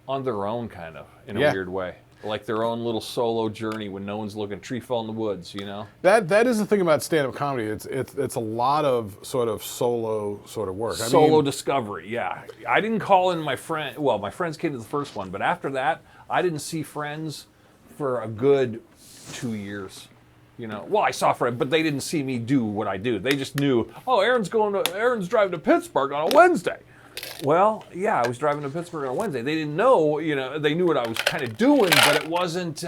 A: on their own, kind of, in a weird way. Like their own little solo journey when no one's looking. Tree fell in the woods,
B: That is the thing about stand-up comedy. It's a lot of sort of solo sort of work.
A: Solo discovery, yeah. I didn't call in my friend. Well, my friends came to the first one, but after that, I didn't see friends for a good 2 years. Well, I saw friends, but they didn't see me do what I do. They just knew, Aaron's driving to Pittsburgh on a Wednesday. Well, yeah, I was driving to Pittsburgh on a Wednesday. They didn't know, they knew what I was kind of doing, but it wasn't,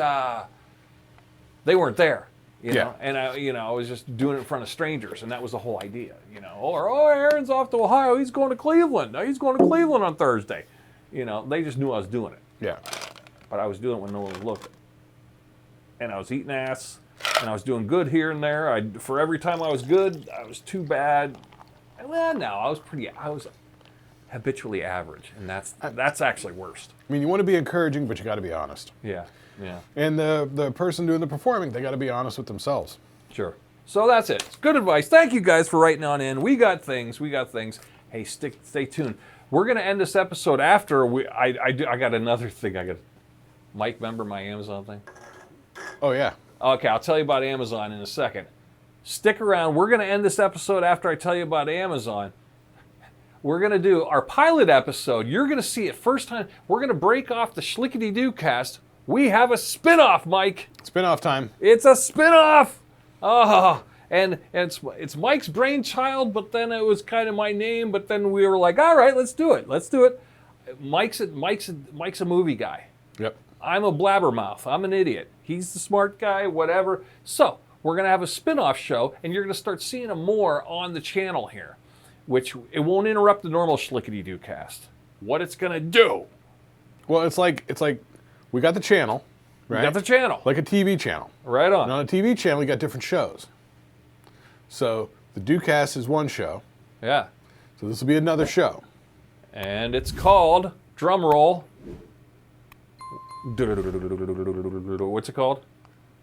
A: they weren't there, know? And I was just doing it in front of strangers, and that was the whole idea, Or, Aaron's off to Ohio, he's going to Cleveland. He's going to Cleveland on Thursday. They just knew I was doing it.
B: Yeah.
A: But I was doing it when no one was looking. And I was eating ass, and I was doing good here and there. For every time I was good, I was too bad. Well, no, I was habitually average, and that's actually worst.
B: I mean, you want to be encouraging, but you got to be honest.
A: Yeah.
B: And the person doing the performing, they got to be honest with themselves.
A: Sure. So that's it. It's good advice. Thank you guys for writing on in. We got things. Hey, stay tuned. We're gonna end this episode after I got another thing. Mike, remember my Amazon thing?
B: Oh yeah.
A: Okay, I'll tell you about Amazon in a second. Stick around. We're gonna end this episode after I tell you about Amazon. We're going to do our pilot episode. You're going to see it first time. We're going to break off the Shlicketty cast. We have a spin-off, Mike.
B: Spin-off time.
A: It's a spin-off. And it's Mike's brainchild, but then it was kind of my name, but then we were like, all right, let's do it. Mike's a movie guy.
B: Yep.
A: I'm a blabbermouth. I'm an idiot. He's the smart guy, whatever. So we're going to have a spin-off show, and you're going to start seeing him more on the channel here. Which it won't interrupt the normal Shlicketty cast. What it's gonna do?
B: Well, it's like we got the channel, right?
A: We got the channel,
B: like a TV channel.
A: Right on.
B: And on a TV channel, we got different shows. So the Dukecast is one show.
A: Yeah.
B: So this will be another show.
A: And it's called, drum roll. What's it called?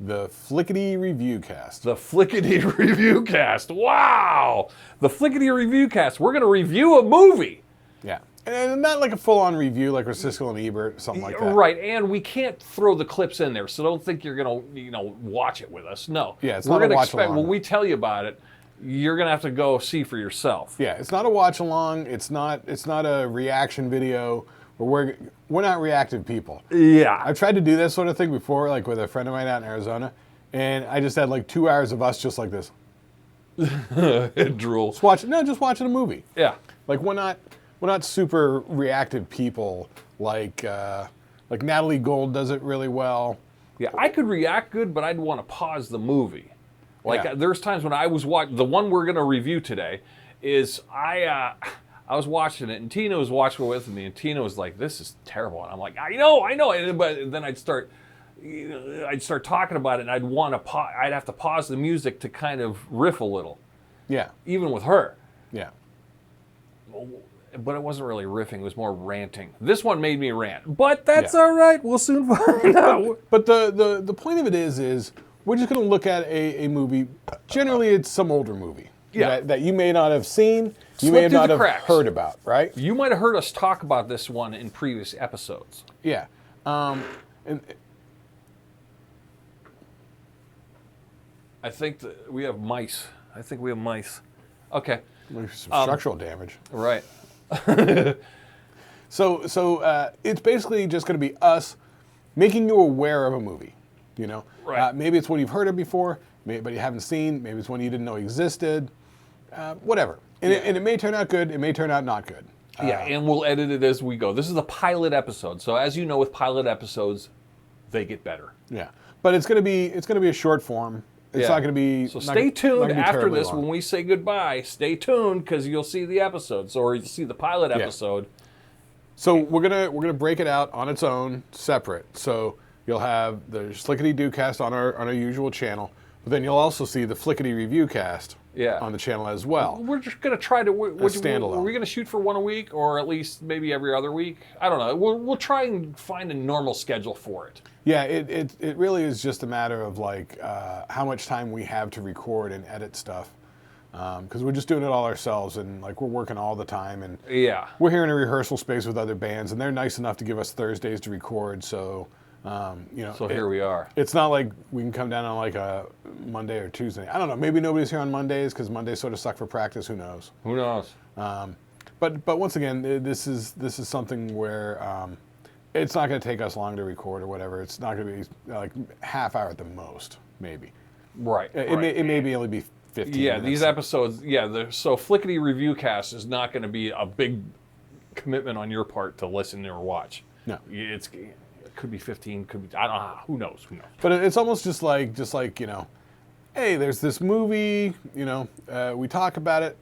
B: The FLICKETTY Review Cast.
A: The FLICKETTY Review Cast. Wow! The FLICKETTY Review Cast. We're going to review a movie.
B: Yeah. And not like a full-on review like with Siskel and Ebert, something like that.
A: Right, and we can't throw the clips in there, so don't think you're going to, watch it with us. No.
B: Yeah, it's not a watch-along.
A: When we tell you about it, you're going to have to go see for yourself.
B: Yeah, it's not a watch-along. It's not a reaction video. We're not reactive people.
A: Yeah.
B: I've tried to do this sort of thing before, like with a friend of mine out in Arizona, and I just had like 2 hours of us just like this.
A: Drool.
B: Just watching a movie.
A: Yeah.
B: Like we're not super reactive people like Natalie Gold does it really well.
A: Yeah, I could react good, but I'd want to pause the movie. There's times when I was watching, the one we're going to review today is I was watching it, and Tina was watching it with me, and Tina was like, "This is terrible," and I'm like, "I know," but then I'd start talking about it, and I'd have to pause the music to kind of riff a little.
B: Yeah.
A: Even with her.
B: Yeah.
A: But it wasn't really riffing; it was more ranting. This one made me rant, but that's all right. We'll soon find out.
B: But the point of it is we're just going to look at a movie. Generally, it's some older movie.
A: Yeah.
B: That you may not have seen, you may not have heard about, right?
A: You might have heard us talk about this one in previous episodes.
B: Yeah. And
A: I think we have mice. Okay.
B: Some structural damage.
A: Right.
B: So it's basically just going to be us making you aware of a movie,
A: Right.
B: Maybe it's one you've heard of before, but you haven't seen. Maybe it's one you didn't know existed. Whatever. And it may turn out good. It may turn out not good.
A: And we'll edit it as we go. This is the pilot episode. So as you know, with pilot episodes, they get better.
B: Yeah. But it's going to be a short form. It's not going to be.
A: So stay tuned after this when we say goodbye. Stay tuned because you'll see the episodes, or you'll see the pilot episode.
B: So we're gonna break it out on its own, separate. So You'll have the Shlicketty Cast on our usual channel, but then you'll also see the FLICKETTY Review Cast on the channel as well.
A: We're just going to try to...
B: standalone.
A: Are we going to shoot for one a week, or at least maybe every other week? I don't know. We'll try and find a normal schedule for it.
B: Yeah, it really is just a matter of like how much time we have to record and edit stuff. Because we're just doing it all ourselves, and like we're working all the time, and we're here in a rehearsal space with other bands, and they're nice enough to give us Thursdays to record. So,
A: So here we are.
B: It's not like we can come down on like a Monday or Tuesday. I don't know. Maybe nobody's here on Mondays because Mondays sort of suck for practice. Who knows?
A: Who knows?
B: But once again, this is something where it's not going to take us long to record or whatever. It's not going to be like half hour at the most, maybe.
A: Right.
B: It may be only be 15 minutes.
A: These episodes, so FLICKETTY Review Cast is not going to be a big commitment on your part to listen or watch.
B: No.
A: It could be 15, could be, I don't know, who knows.
B: But it's almost just like, hey, there's this movie, we talk about it,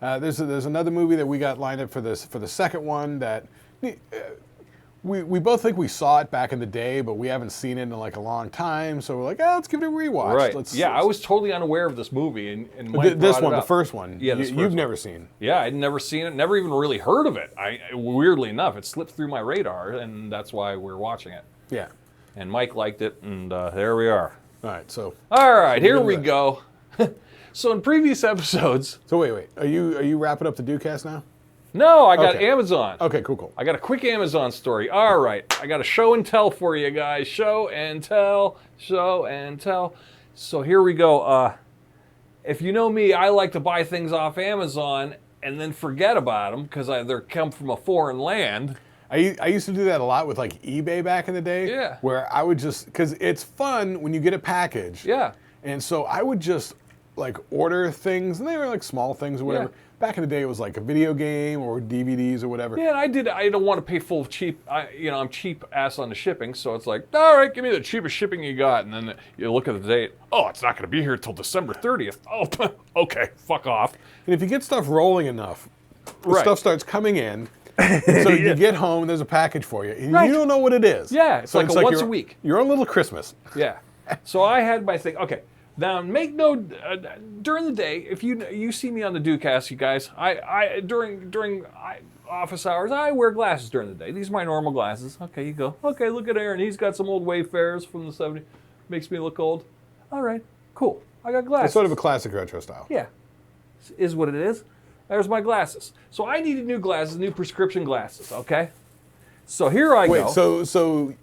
B: there's another movie that we got lined up for the second one that we both think we saw it back in the day, but we haven't seen it in like a long time. So we're like, let's give it a rewatch.
A: Right. I was totally unaware of this movie, and Mike
B: this one,
A: it
B: the
A: up.
B: first one.
A: Yeah,
B: you've never seen.
A: Yeah, I'd never seen it. Never even really heard of it. Weirdly enough, it slipped through my radar, and that's why we're watching it.
B: Yeah.
A: And Mike liked it, and there we are.
B: All right. So.
A: All right, here we go. So in previous episodes.
B: So wait. Are you wrapping up the Dewcast now?
A: No, I got Amazon.
B: Okay, cool.
A: I got a quick Amazon story. All right, I got a show and tell for you guys. Show and tell. So here we go. If you know me, I like to buy things off Amazon and then forget about them because they come from a foreign land.
B: I used to do that a lot with like eBay back in the day.
A: Yeah.
B: Where I would just, because it's fun when you get a package.
A: Yeah.
B: And so I would just like order things, and they were like small things or whatever.
A: Yeah.
B: Back in the day, it was like a video game or DVDs or whatever.
A: Yeah, and I don't want to pay full cheap. I'm cheap ass on the shipping, so it's like, all right, give me the cheapest shipping you got, and then you look at the date. Oh, it's not going to be here till December 30th. Oh, okay, fuck off.
B: And if you get stuff rolling enough, the
A: Right.
B: stuff starts coming in. So you get home, there's a package for you. And you don't know what it is.
A: Yeah, it's like once a week.
B: Your own little Christmas.
A: Yeah. So I had my thing. Okay. Now, make note, during the day, if you see me on the Dewcast, you guys, during office hours, I wear glasses during the day. These are my normal glasses. Okay, you go. Okay, look at Aaron. He's got some old Wayfarers from the 70s. Makes me look old. All right, cool. I got glasses.
B: It's sort of a classic retro style.
A: Yeah. Is what it is. There's my glasses. So I needed new glasses, new prescription glasses, okay? So here I go.
B: Wait, so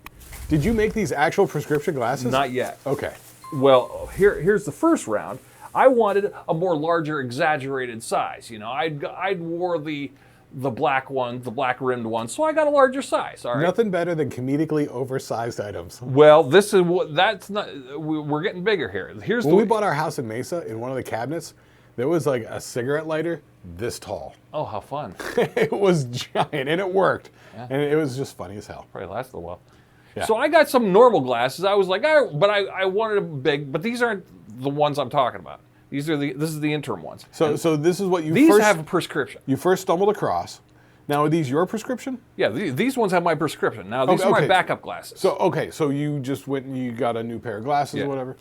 B: did you make these actual prescription glasses?
A: Not yet.
B: Okay.
A: Well, here's the first round. I wanted a more larger, exaggerated size. I'd wore the black one, the black rimmed one, so I got a larger size. All right.
B: Nothing better than comedically oversized items.
A: Well, this is that's not. We're getting bigger here.
B: When we bought our house in Mesa, in one of the cabinets, there was like a cigarette lighter this tall.
A: Oh, how fun!
B: It was giant, and it worked, and it was just funny as hell.
A: Probably lasted a while.
B: Yeah.
A: So I got some normal glasses. I was like, but I wanted them big, but these aren't the ones I'm talking about. This is the interim ones.
B: So this is what you
A: these
B: first
A: have a prescription.
B: You first stumbled across. Now, are these your prescription?
A: Yeah, these ones have my prescription. Now these are my backup glasses.
B: So you just went and you got a new pair of glasses or whatever.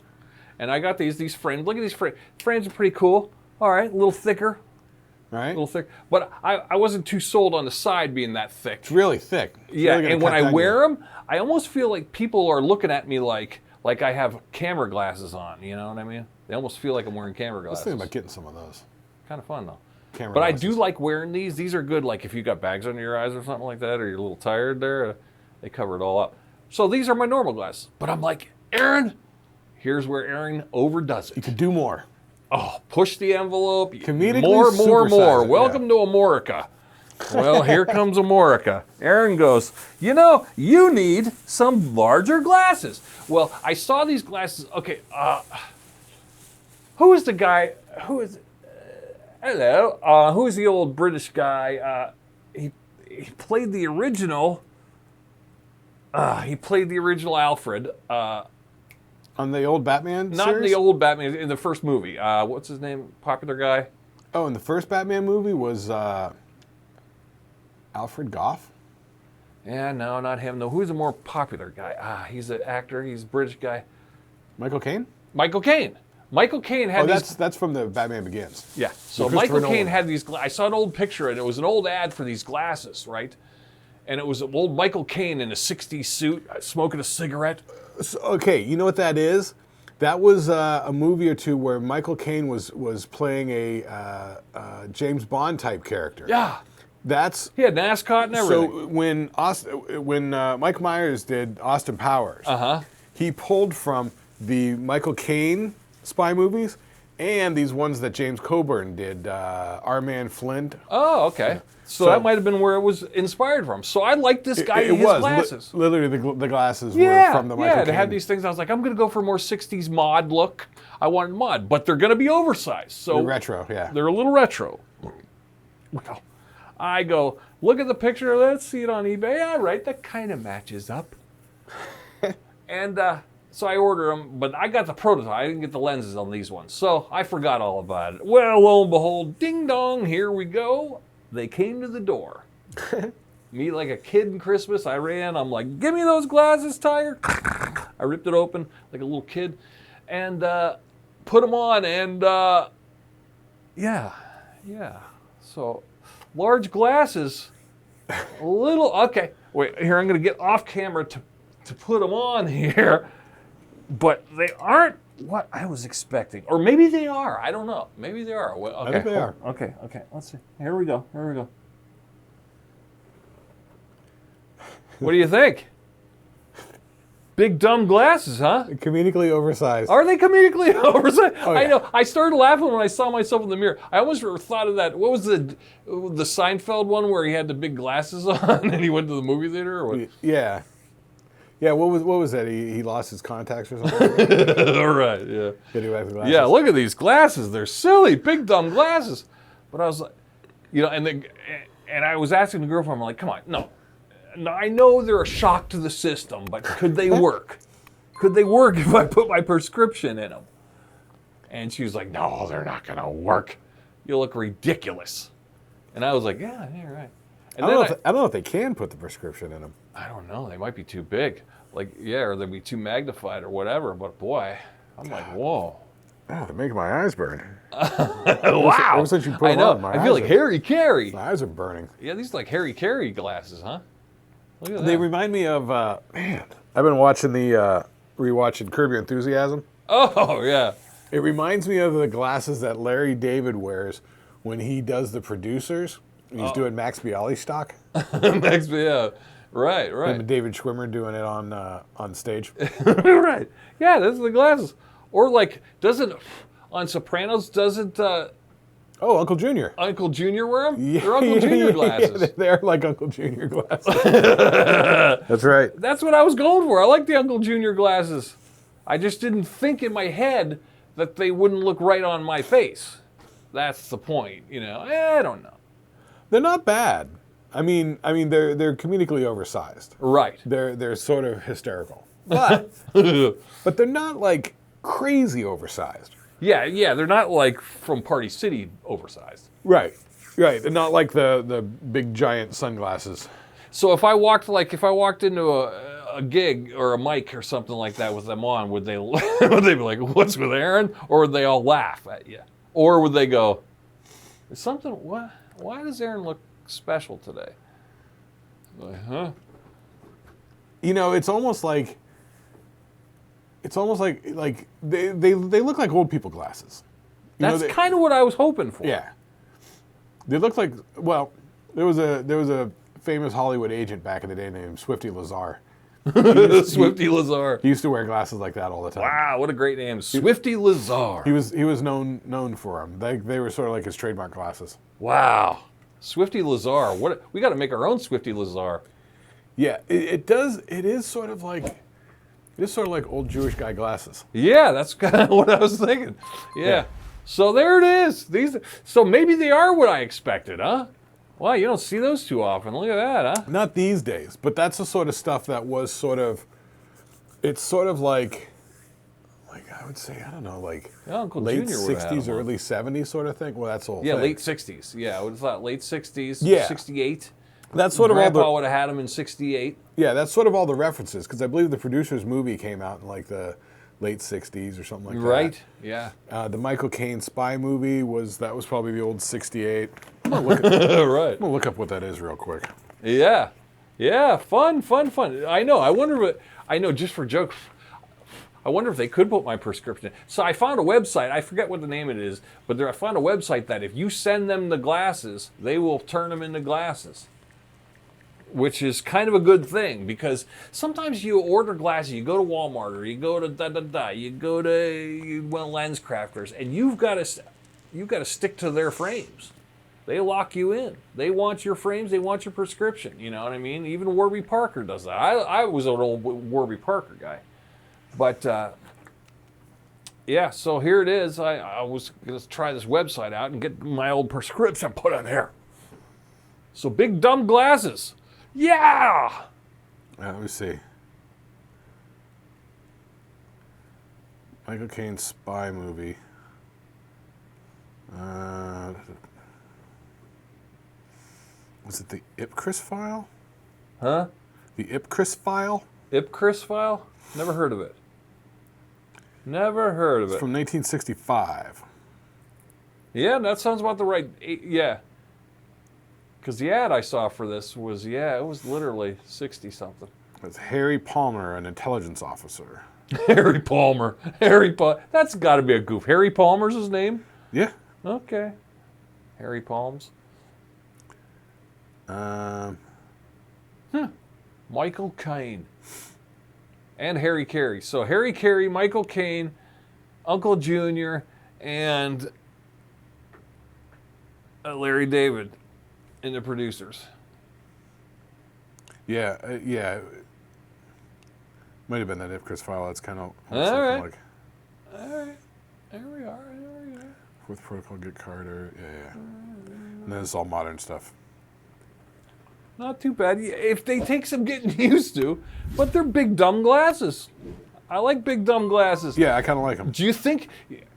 A: And I got these frames. Look at these frames. Frames are pretty cool. All right, a little thicker.
B: Right.
A: A little thick. But I wasn't too sold on the side being that thick.
B: It's really thick.
A: Yeah, and when I wear them, I almost feel like people are looking at me like I have camera glasses on. You know what I mean? They almost feel like I'm wearing camera glasses.
B: I was thinking about getting some of those.
A: Kind of fun though.
B: Camera
A: but
B: glasses.
A: I do like wearing these. These are good. Like if you got bags under your eyes or something like that, or you're a little tired there, they cover it all up. So these are my normal glasses. But I'm like, Aaron, here's where Aaron overdoes it.
B: You could do more.
A: Oh, push the envelope.
B: Comedically
A: more.
B: supersize it,
A: Welcome to Amorica. Well, here comes Amorica. Aaron goes, you need some larger glasses. Well, I saw these glasses. Okay, who is the guy? Who is? Hello. Who is the old British guy? He played the original. He played the original Alfred.
B: On the old Batman
A: Not
B: series?
A: in the old Batman, in the first movie. What's his name? Popular guy?
B: Oh, in the first Batman movie was Alfred Goff?
A: Yeah, no, not him. No, who's a more popular guy? He's an actor. He's a British guy.
B: Michael Caine?
A: Michael Caine. Michael Caine had
B: that's from the Batman Begins.
A: Yeah. So Michael Caine had these. I saw an old picture, and it was an old ad for these glasses, right? And it was old Michael Caine in a '60s suit, smoking a cigarette.
B: So, okay, you know what that is? That was a movie or two where Michael Caine was playing a James Bond type character.
A: Yeah.
B: He
A: had an ascot and everything.
B: So when Mike Myers did Austin Powers, he pulled from the Michael Caine spy movies and these ones that James Coburn did, Our Man Flint.
A: Oh, okay. So that might have been where it was inspired from. So I liked this guy in his glasses.
B: Literally, the glasses were from the Michael Caine.
A: Yeah, they had these things. I was like, I'm going to go for a more 60s mod look. I wanted mod, but they're going to be oversized. So
B: they're retro, yeah.
A: They're a little retro. Well, I go, look at the picture. Let's see it on eBay. All right, that kind of matches up. And so I order them, but I got the prototype. I didn't get the lenses on these ones. So I forgot all about it. Well, lo and behold, ding dong, here we go. They came to the door. Me like a kid in Christmas, I ran. I'm like, give me those glasses, Tiger. I ripped it open like a little kid and put them on. And yeah. So large glasses, a little, okay. Wait, here, I'm going to get off camera to put them on here. But they aren't what I was expecting. Or maybe they are. I don't know. Maybe they are. Well, okay.
B: I think they are.
A: Okay. Let's see. Here we go. What do you think? Big dumb glasses, huh?
B: Comedically oversized.
A: Are they comedically oversized?
B: Oh, yeah.
A: I know. I started laughing when I saw myself in the mirror. I almost thought of that. What was the Seinfeld one where he had the big glasses on and he went to the movie theater? Or what?
B: Yeah. Yeah, what was that? He lost his contacts or something?
A: All right, yeah.
B: Glasses?
A: Yeah, look at these glasses. They're silly, big dumb glasses. But I was like, and I was asking the girlfriend, I'm like, come on, no. I know they're a shock to the system, but could they work? Could they work if I put my prescription in them? And she was like, no, they're not going to work. You look ridiculous. And I was like, yeah, right. And
B: I don't know if they can put the prescription in them.
A: I don't know. They might be too big. Or they'd be too magnified or whatever. But boy, I'm like, whoa.
B: Oh, they're making my eyes burn.
A: Wow.
B: Ever since you put
A: I
B: them
A: know.
B: on, my
A: I feel like Harry Carey.
B: My eyes are burning.
A: Yeah, these are like Harry Carey glasses, huh? Look at that.
B: They remind me of, man, I've been watching rewatching Curb Your Enthusiasm.
A: Oh, yeah.
B: It reminds me of the glasses that Larry David wears when he does the producers. He's doing Max Bialystock.
A: Yeah. Right.
B: And David Schwimmer doing it on stage.
A: Right. Yeah, those are the glasses. Or on Sopranos, doesn't
B: Uncle Junior.
A: Uncle Junior wear them?
B: Yeah,
A: They're Uncle Junior glasses.
B: Yeah, they're like Uncle Junior glasses. That's right.
A: That's what I was going for. I like the Uncle Junior glasses. I just didn't think in my head that they wouldn't look right on my face. That's the point, I don't know.
B: They're not bad. I mean, they're comedically oversized.
A: Right.
B: They're sort of hysterical, but they're not like crazy oversized.
A: Yeah. They're not like from Party City oversized.
B: Right. They're not like the big giant sunglasses.
A: So if I walked into a gig or a mic or something like that with them on, would they be like, "What's with Aaron?" Or would they all laugh at you? Or would they go, "Is something? What? Why does Aaron look special today?" Like, huh?
B: It's almost like they look like old people glasses.
A: That's kind of what I was hoping for.
B: Yeah. They look like, well, there was a famous Hollywood agent back in the day named Swifty Lazar.
A: Swifty Lazar.
B: He used to wear glasses like that all the time.
A: Wow, what a great name, Swifty Lazar.
B: He was known for them. They were sort of like his trademark glasses.
A: Wow, Swifty Lazar. We got to make our own Swifty Lazar.
B: Yeah, it does. It is sort of like old Jewish guy glasses.
A: Yeah, that's kind of what I was thinking. Yeah. So there it is. So maybe they are what I expected, huh? Wow, you don't see those too often. Look at that, huh?
B: Not these days, but that's the sort of stuff that was it's sort of like I would say, I don't know, like late 60s, early 70s sort of thing. Well, that's old.
A: Yeah, late 60s. Yeah, I would have thought late 60s,
B: yeah.
A: 68.
B: That's sort of all
A: Grandpa
B: the
A: would have had them in '68.
B: yeah. That's sort of all the references because I believe the producer's movie came out in like the late '60s or something like that.
A: Right? Yeah.
B: The Michael Caine spy movie was probably the old '68. I'm gonna look
A: Right.
B: I'm gonna look up what that is real quick.
A: Yeah. Yeah. Fun. I know. I know. Just for jokes. I wonder if they could put my prescription in. So I found a website, I forget what the name of it is, but I found a website that if you send them the glasses, they will turn them into glasses. Which is kind of a good thing because sometimes you order glasses, you go to Walmart or you go to you go to Lens Crafters, and you've got to stick to their frames. They lock you in. They want your frames, they want your prescription, you know what I mean? Even Warby Parker does that. I was an old Warby Parker guy. But, yeah, so here it is. I was going to try this website out and get my old prescription put in there. So big dumb glasses. Yeah!
B: Let me see. Michael Caine spy movie. Was it the Ipcris file?
A: Huh?
B: The Ipcris file?
A: Ipcris file? Never heard of it. Never heard of it.
B: It's from 1965.
A: Yeah, that sounds about the right. Yeah. Because the ad I saw for this was, it was literally 60 something.
B: It's Harry Palmer, an intelligence officer.
A: Harry Palmer. That's got to be a goof. Harry Palmer's his name?
B: Yeah.
A: Okay. Harry Palms. Michael Caine. And Harry Carey. So Harry Carey, Michael Caine, Uncle Junior, and Larry David in the producers.
B: Yeah, yeah. Might have been that Ipcris file. That's kind of
A: All right.
B: like.
A: All right. There we are.
B: Fourth Protocol, Get Carter. Yeah. And then it's all modern stuff.
A: Not too bad. If they take some getting used to, but they're big dumb glasses. I like big dumb glasses.
B: Yeah, I kind of like them.
A: Do you think?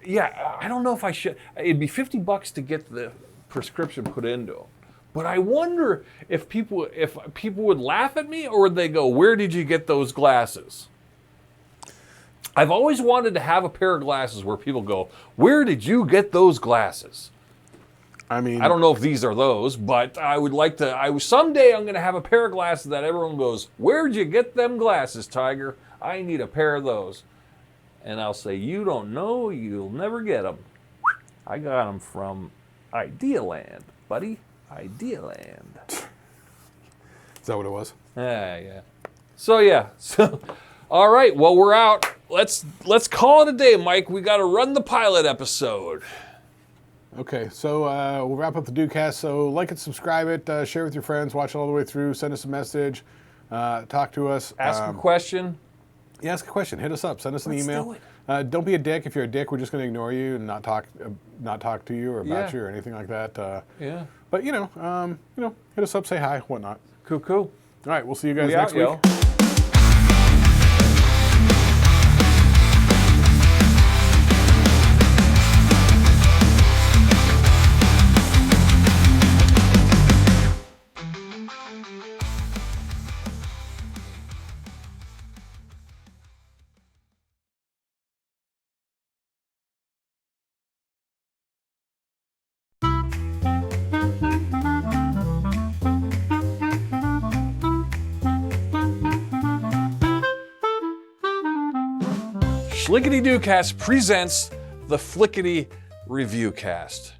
A: Yeah, I don't know if I should. It'd be $50 to get the prescription put into them. But I wonder if people would laugh at me or would they go, "Where did you get those glasses?" I've always wanted to have a pair of glasses where people go, "Where did you get those glasses?"
B: I mean,
A: I don't know if these are those, but I would like to. Someday I'm going to have a pair of glasses that everyone goes, "Where'd you get them glasses, Tiger? I need a pair of those." And I'll say, "You don't know, you'll never get them. I got them from Idealand, buddy. Idealand."
B: Is that what it was?
A: Yeah. So all right. Well, we're out. Let's call it a day, Mike. We got to run the pilot episode.
B: Okay, so we'll wrap up the DoCast. So like it, subscribe it, share with your friends, watch it all the way through, send us a message, talk to us.
A: Ask a question.
B: Yeah, ask a question. Hit us up. Send us an
A: Let's
B: email.
A: do it.
B: Don't be a dick. If you're a dick, we're just going to ignore you and not talk to you or about you or anything like that.
A: Yeah.
B: But hit us up, say hi, whatnot.
A: Cool.
B: All right, we'll see you guys next
A: out,
B: week.
A: yo. Shlicketty Cast presents the FLICKETTY Review Cast.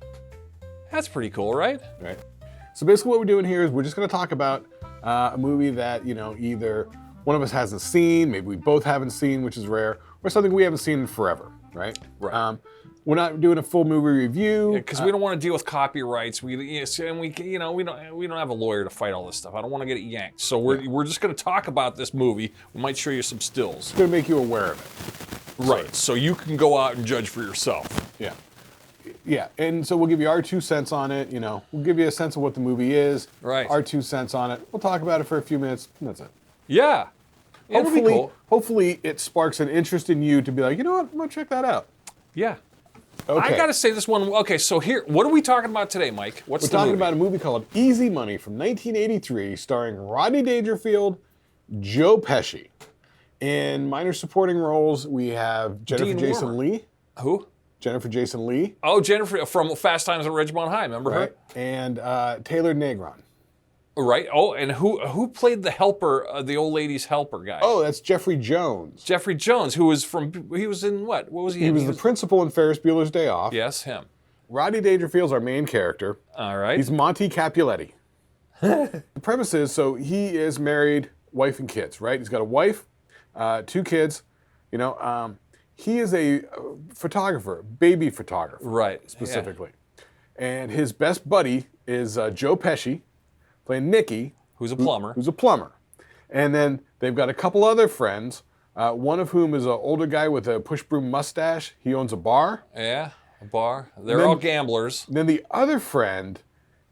A: That's pretty cool, right?
B: Right. So basically what we're doing here is we're just going to talk about a movie that, either one of us hasn't seen, maybe we both haven't seen, which is rare, or something we haven't seen in forever, right?
A: Right.
B: We're not doing a full movie review.
A: Because we don't want to deal with copyrights. We don't have a lawyer to fight all this stuff. I don't want to get it yanked. So we're just going to talk about this movie. We might show you some stills.
B: It's going to make you aware of it.
A: Right. So you can go out and judge for yourself.
B: Yeah. Yeah, and so we'll give you our 2 cents on it, We'll give you a sense of what the movie is.
A: Right.
B: Our 2 cents on it. We'll talk about it for a few minutes, and that's it.
A: Yeah. It'll be cool.
B: Hopefully it sparks an interest in you to be like, you know what, I'm going to check that out.
A: Yeah.
B: Okay.
A: I got to say this one. Okay, so here, what are we talking about today, Mike? What's
B: We're
A: the
B: talking
A: movie?
B: about a movie called Easy Money from 1983, starring Rodney Dangerfield, Joe Pesci. In minor supporting roles, we have Jennifer
A: Dean
B: Jason
A: Warmer.
B: Leigh.
A: Who?
B: Jennifer Jason Leigh.
A: Oh, Jennifer from Fast Times at Ridgemont High. Remember
B: Right.
A: her?
B: And Taylor Negron.
A: Right. Oh, and who played the helper, the old lady's helper guy?
B: Oh, that's Jeffrey Jones.
A: Jeffrey Jones, he was in what? What was he in?
B: He was the principal in Ferris Bueller's Day Off.
A: Yes, him.
B: Rodney Dangerfield's our main character.
A: All right.
B: He's Monty Capuletti. The premise is, so he is married, wife and kids, right? He's got a wife, 2 kids. You know, he is a photographer, baby photographer.
A: Right.
B: Specifically. Yeah. And his best buddy is Joe Pesci, playing Nicky.
A: Who's a plumber.
B: Who's a plumber. And then they've got a couple other friends, one of whom is an older guy with a push broom mustache. He owns a bar.
A: Yeah, a bar. They're all gamblers.
B: Then the other friend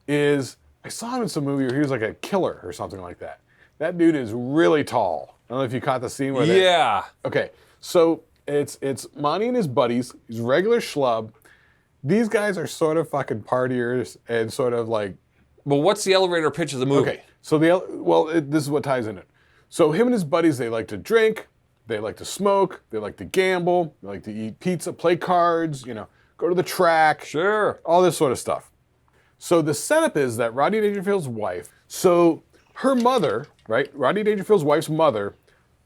B: is, I saw him in some movie where he was like a killer or something like that. That dude is really tall. I don't know if you caught the scene where
A: Yeah.
B: Okay, so it's Monty and his buddies. He's a regular schlub. These guys are sort of fucking partiers and sort of like.
A: But what's the elevator pitch of the movie?
B: Okay, so this is what ties in it. So him and his buddies, they like to drink, they like to smoke, they like to gamble, they like to eat pizza, play cards, you know, go to the track.
A: Sure.
B: All this sort of stuff. So the setup is that Rodney Dangerfield's wife, so her mother, right, Rodney Dangerfield's wife's mother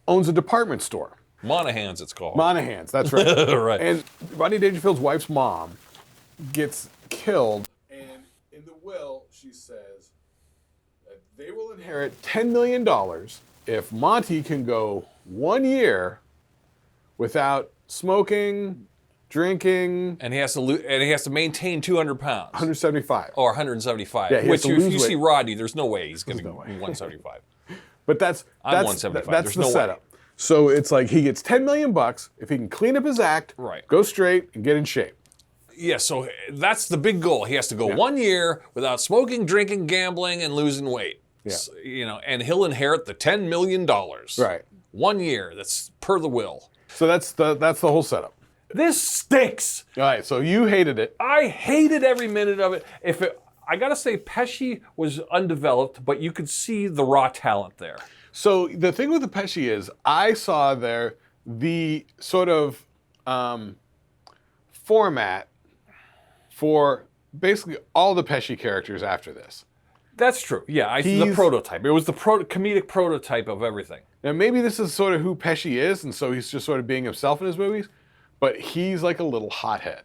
B: owns a department store.
A: Monahan's, it's called.
B: Monahan's, that's right.
A: Right.
B: And Rodney Dangerfield's wife's mom gets killed. And in the will, she says that they will inherit $10 million if Monty can go 1 year without smoking, drinking.
A: And he has to maintain 200 pounds.
B: 175.
A: Or 175.
B: Yeah, he has
A: Which
B: to
A: if
B: lose
A: you
B: weight.
A: see Rodney, there's no way he's going to be
B: no way.
A: 175.
B: But that's
A: 175.
B: That's
A: There's
B: the
A: no way.
B: setup. So it's like he gets $10 million if he can clean up his act,
A: Right.
B: go straight, and get in shape.
A: Yeah, so that's the big goal. He has to go 1 year without smoking, drinking, gambling, and losing weight.
B: Yeah.
A: So, you know, and he'll inherit the $10 million.
B: Right.
A: 1 year. That's per the will.
B: So that's the whole setup.
A: This stinks.
B: All right, so you hated it.
A: I hated every minute of it. I gotta say, Pesci was undeveloped, but you could see the raw talent there.
B: So the thing with the Pesci is, I saw there the sort of format for basically all the Pesci characters after this.
A: That's true. Yeah, the prototype. It was the comedic prototype of everything.
B: Now maybe this is sort of who Pesci is, and so he's just sort of being himself in his movies, but he's like a little hothead.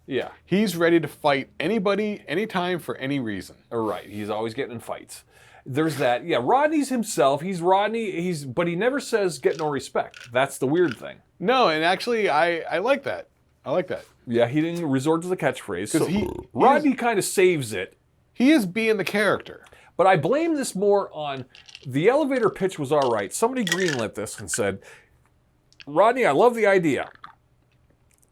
A: Yeah.
B: He's ready to fight anybody, anytime, for any reason.
A: Right. He's always getting in fights. There's that. Yeah, Rodney's himself. He's Rodney. But he never says get no respect. That's the weird thing.
B: No, and actually, I like that. I like that.
A: Yeah, he didn't resort to the catchphrase. So
B: Rodney
A: kind of saves it.
B: He is being the character.
A: But I blame this more on the elevator pitch was all right. Somebody greenlit this and said, Rodney, I love the idea.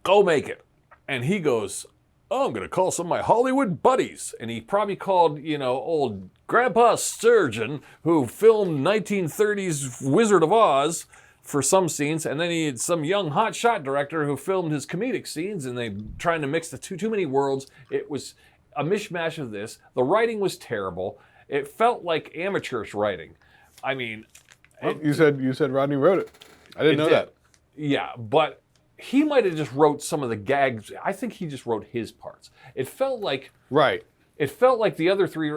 A: Go make it. And he goes, oh, I'm going to call some of my Hollywood buddies. And he probably called, old Grandpa Sturgeon, who filmed 1930s Wizard of Oz for some scenes. And then he had some young hotshot director who filmed his comedic scenes. And they trying to mix the too many worlds. It was a mishmash of this. The writing was terrible. It felt like amateurish writing. I mean...
B: Well, you said Rodney wrote it. I didn't know that.
A: Yeah, but he might have just wrote some of the gags. I think he just wrote his parts. It felt like...
B: Right.
A: It felt like the other three...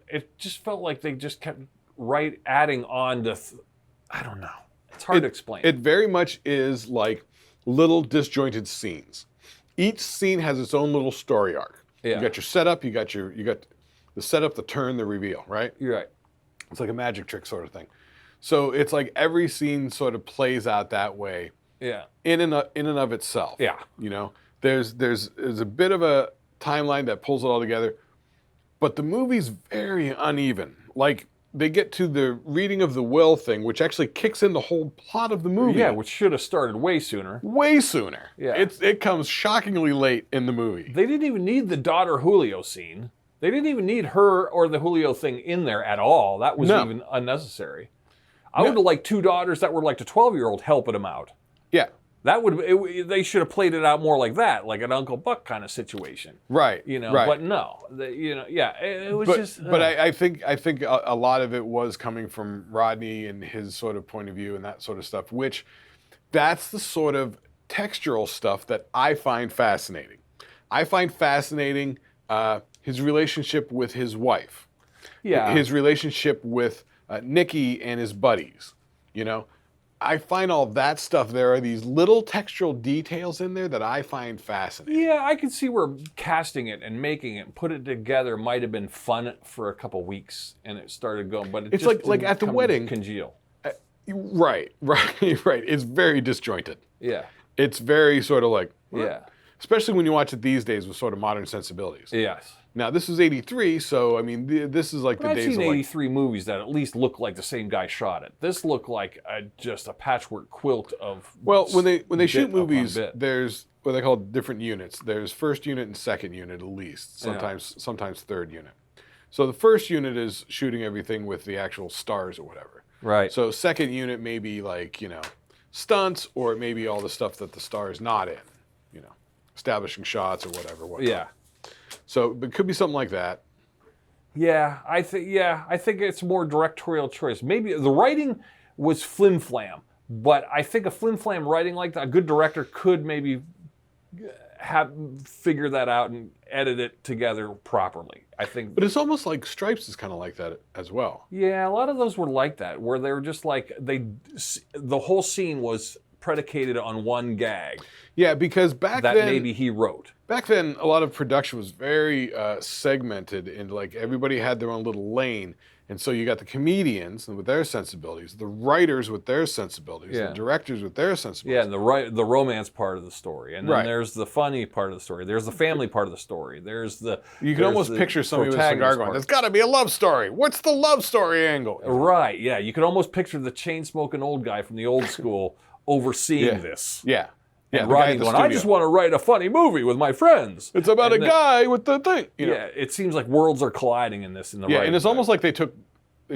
A: It just felt like they just kept adding on to... I don't know. It's hard to explain.
B: It very much is like little disjointed scenes. Each scene has its own little story arc.
A: Yeah.
B: You got your setup, you got the setup, the turn, the reveal, right?
A: You're right.
B: It's like a magic trick sort of thing. So it's like every scene sort of plays out that way.
A: Yeah.
B: In and of itself.
A: Yeah.
B: There's a bit of a timeline that pulls it all together, but the movie's very uneven. Like they get to the reading of the will thing, which actually kicks in the whole plot of the movie.
A: Yeah, which should have started way sooner.
B: Way sooner.
A: Yeah.
B: It comes shockingly late in the movie.
A: They didn't even need the daughter Julio scene. They didn't even need her or the Julio thing in there at all. That was even unnecessary. I would have liked two daughters that were like the 12-year-old helping him out.
B: Yeah.
A: That they should have played it out more like that, like an Uncle Buck kind of situation.
B: Right.
A: You know,
B: right.
A: but no, it was just.
B: But I think a lot of it was coming from Rodney and his sort of point of view and that sort of stuff, which that's the sort of textural stuff that I find fascinating. I find fascinating his relationship with his wife.
A: Yeah.
B: His relationship with Nikki and his buddies, you know. I find all that stuff, there are these little textural details in there that I find fascinating.
A: Yeah, I can see where casting it and making it and put it together might have been fun for a couple weeks and it started going, but
B: it's
A: just
B: like at the wedding.
A: Congeal.
B: Right. It's very disjointed.
A: Yeah.
B: It's very sort of like,
A: yeah.
B: Especially when you watch it these days with sort of modern sensibilities.
A: Yes.
B: Now, this is 83, so, I mean, this is like the days of
A: I've seen 83 movies that at least look like the same guy shot it. This looked like just a patchwork quilt of.
B: Well, when they shoot movies, there's what they call different units. There's first unit and second unit at least, sometimes third unit. So the first unit is shooting everything with the actual stars or whatever.
A: Right.
B: So second unit may be like, stunts, or it may be all the stuff that the star is not in, establishing shots or whatever.
A: Yeah.
B: So it could be something like that.
A: Yeah, I think it's more directorial choice. Maybe the writing was flim-flam, but I think a flim-flam writing like that, a good director could maybe figure that out and edit it together properly. I think.
B: But it's almost like Stripes is kind of like that as well.
A: Yeah, a lot of those were like that, where they were just like the whole scene was predicated on one gag.
B: Yeah, because back
A: then maybe he wrote.
B: Back then, a lot of production was very segmented, and like everybody had their own little lane. And so you got the comedians with their sensibilities, the writers with their sensibilities, the directors with their sensibilities.
A: Yeah, and the romance part of the story, and then there's the funny part of the story. There's the family part of the story. You
B: can almost picture somebody with a cigar going, "There's got to be a love story. What's the love story angle?"
A: Right. Yeah, you could almost picture the chain-smoking old guy from the old school overseeing this.
B: Yeah.
A: And Rodney going, I just want to write a funny movie with my friends.
B: It's about a guy with the thing.
A: Yeah, it seems like worlds are colliding in this.
B: Yeah, and it's almost like they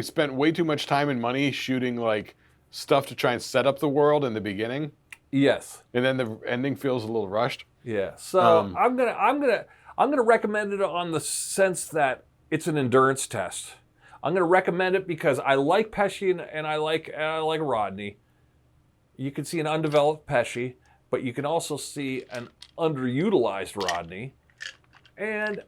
B: spent way too much time and money shooting like stuff to try and set up the world in the beginning.
A: Yes.
B: And then the ending feels a little rushed.
A: Yeah. So I'm gonna recommend it on the sense that it's an endurance test. I'm gonna recommend it because I like Pesci and I like Rodney. You can see an undeveloped Pesci, but you can also see an underutilized Rodney, and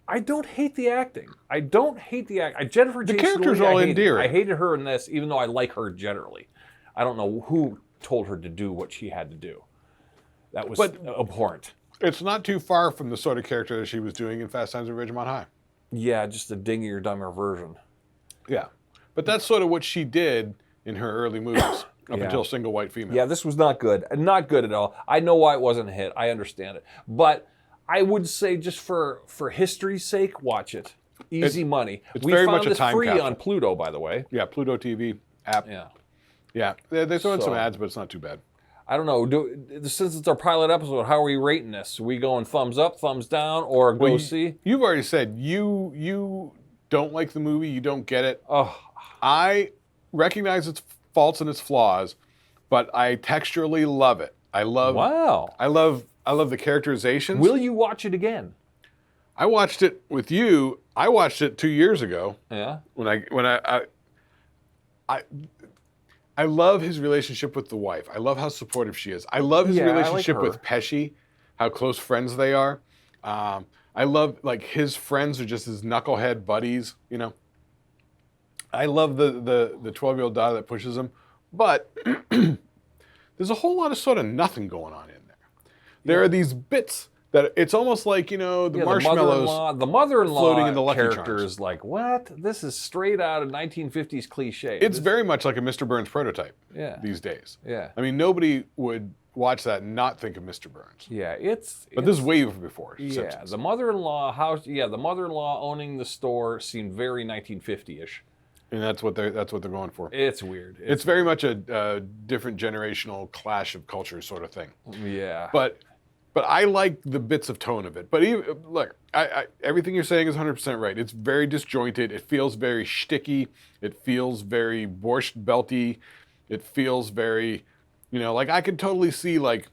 A: I don't hate the acting. Jennifer
B: the
A: Jason
B: characters
A: Leigh,
B: are all endearing.
A: I hated her in this, even though I like her generally. I don't know who told her to do what she had to do. That was abhorrent.
B: It's not too far from the sort of character that she was doing in Fast Times at Ridgemont High.
A: Yeah, just a dingier, dumber version.
B: Yeah, but that's sort of what she did in her early movies, up until Single White Female.
A: Yeah, this was not good. Not good at all. I know why it wasn't a hit. I understand it. But I would say just for history's sake, watch it. Easy money.
B: It's very much a time
A: found this free
B: capsule.
A: on Pluto, by the way.
B: Yeah, Pluto TV app.
A: Yeah.
B: Yeah, they're throwing some ads, but it's not too bad.
A: I don't know. Since it's our pilot episode, how are we rating this? Are we going thumbs up, thumbs down, or go see?
B: You've already said you don't like the movie. You don't get it.
A: Oh.
B: I recognize its faults and its flaws, but I texturally love it. I love the characterizations.
A: Will you watch it again?
B: I watched it with you. I watched it 2 years ago.
A: Yeah.
B: I love his relationship with the wife. I love how supportive she is. I love his relationship with Pesci, how close friends they are. I love like his friends are just his knucklehead buddies, I love the 12-year-old daughter that pushes him, but there's a whole lot of sort of nothing going on in there. There are these bits that it's almost like, the marshmallows.
A: The mother-in-law
B: floating in the Lucky
A: character
B: Charms.
A: is like, what? This is straight out of 1950s cliche.
B: It's very much like a Mr. Burns prototype these days.
A: Yeah.
B: I mean, nobody would watch that and not think of Mr. Burns.
A: Yeah,
B: But this is way before
A: Yeah,
B: Simpsons.
A: the mother-in-law owning the store seemed very 1950-ish.
B: And that's what they're going for.
A: It's weird.
B: It's very much a different generational clash of cultures sort of thing.
A: Yeah.
B: But I like the bits of tone of it. But look, everything you're saying is 100% right. It's very disjointed. It feels very shticky. It feels very Borscht Belty. It feels very You know, like I could totally see like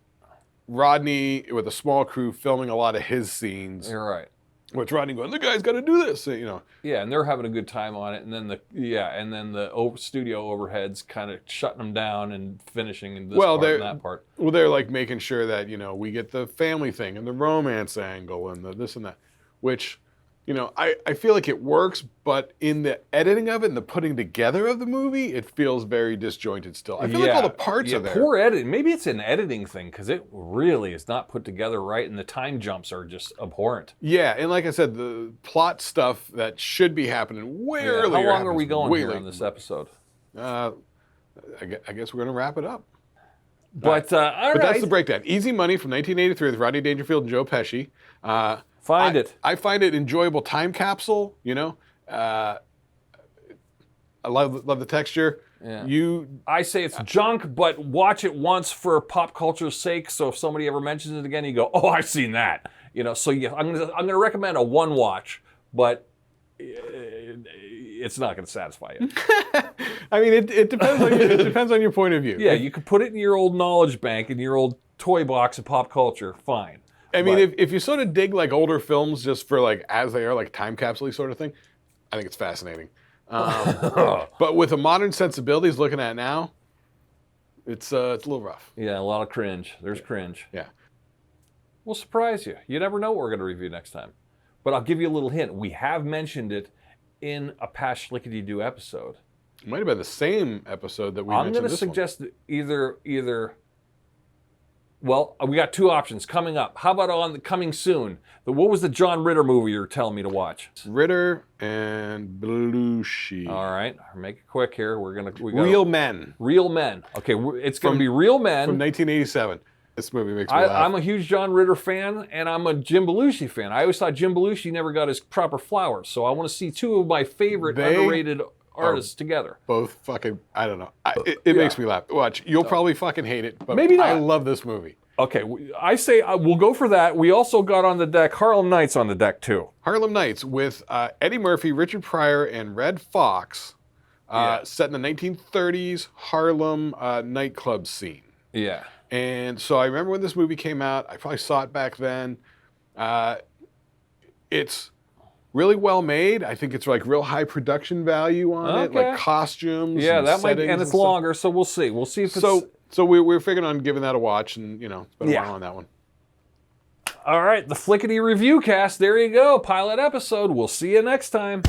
B: Rodney with a small crew filming a lot of his scenes.
A: You're right.
B: With Rodney going, the guy's got to do this, you know.
A: Yeah, and they're having a good time on it, and then the studio overheads kind of shutting them down and finishing in this part and that part.
B: Well, they're like making sure that, you know, we get the family thing and the romance angle and the this and that, which, you know, I feel like it works, but in the editing of it and the putting together of the movie, it feels very disjointed still. I feel like all the parts are there.
A: Poor editing. Maybe it's an editing thing, because it really is not put together right, and the time jumps are just abhorrent.
B: Yeah, and like I said, the plot stuff that should be happening way earlier.
A: How long are we going here on this episode?
B: I guess we're going to wrap it up.
A: But, all right.
B: But that's the breakdown. Easy Money from 1983 with Rodney Dangerfield and Joe Pesci.
A: Find it.
B: I find it enjoyable time capsule, you know. I love the texture.
A: Yeah. I say it's junk, but watch it once for pop culture's sake. So if somebody ever mentions it again, you go, "Oh, I've seen that." You know. So I'm gonna recommend a one watch, but it's not gonna satisfy you.
B: I mean, it depends on it depends on your point of view.
A: Yeah, you could put it in your old knowledge bank, in your old toy box of pop culture. Fine.
B: I mean, if you sort of dig like older films just for like as they are, like time capsule sort of thing, I think it's fascinating. But with the modern sensibilities looking at it now, it's a little rough.
A: Yeah, a lot of cringe. There's cringe.
B: Yeah.
A: We'll surprise you. You never know what we're going to review next time. But I'll give you a little hint. We have mentioned it in a past Shlicketty Do episode.
B: It might have been the same episode that we mentioned.
A: I'm going to suggest either. Well, we got two options coming up. How about on the coming soon? What was the John Ritter movie you were telling me to watch?
B: Ritter and Belushi.
A: All right, make it quick here.
B: Real Men.
A: Real Men. Okay, it's going to be Real Men
B: from 1987. This movie makes me laugh.
A: I'm a huge John Ritter fan, and I'm a Jim Belushi fan. I always thought Jim Belushi never got his proper flowers, so I want to see two of my favorite underrated artists together.
B: Both fucking, I don't know. It makes me laugh. Watch, you'll probably fucking hate it, but
A: maybe not.
B: I love this movie.
A: Okay, I say we'll go for that. We also got on the deck Harlem Nights on the deck too.
B: Harlem Nights with Eddie Murphy, Richard Pryor, and Red Fox, set in the 1930s Harlem nightclub scene.
A: Yeah.
B: And so I remember when this movie came out. I probably saw it back then. It's really well made. I think it's like real high production value on it, like costumes.
A: Yeah,
B: and
A: that might,
B: and
A: it's longer, so we'll see. We'll see if it's.
B: So we're figuring on giving that a watch, and it's been a while on that one.
A: All right, the FLICKETTY Review Cast. There you go, pilot episode. We'll see you next time.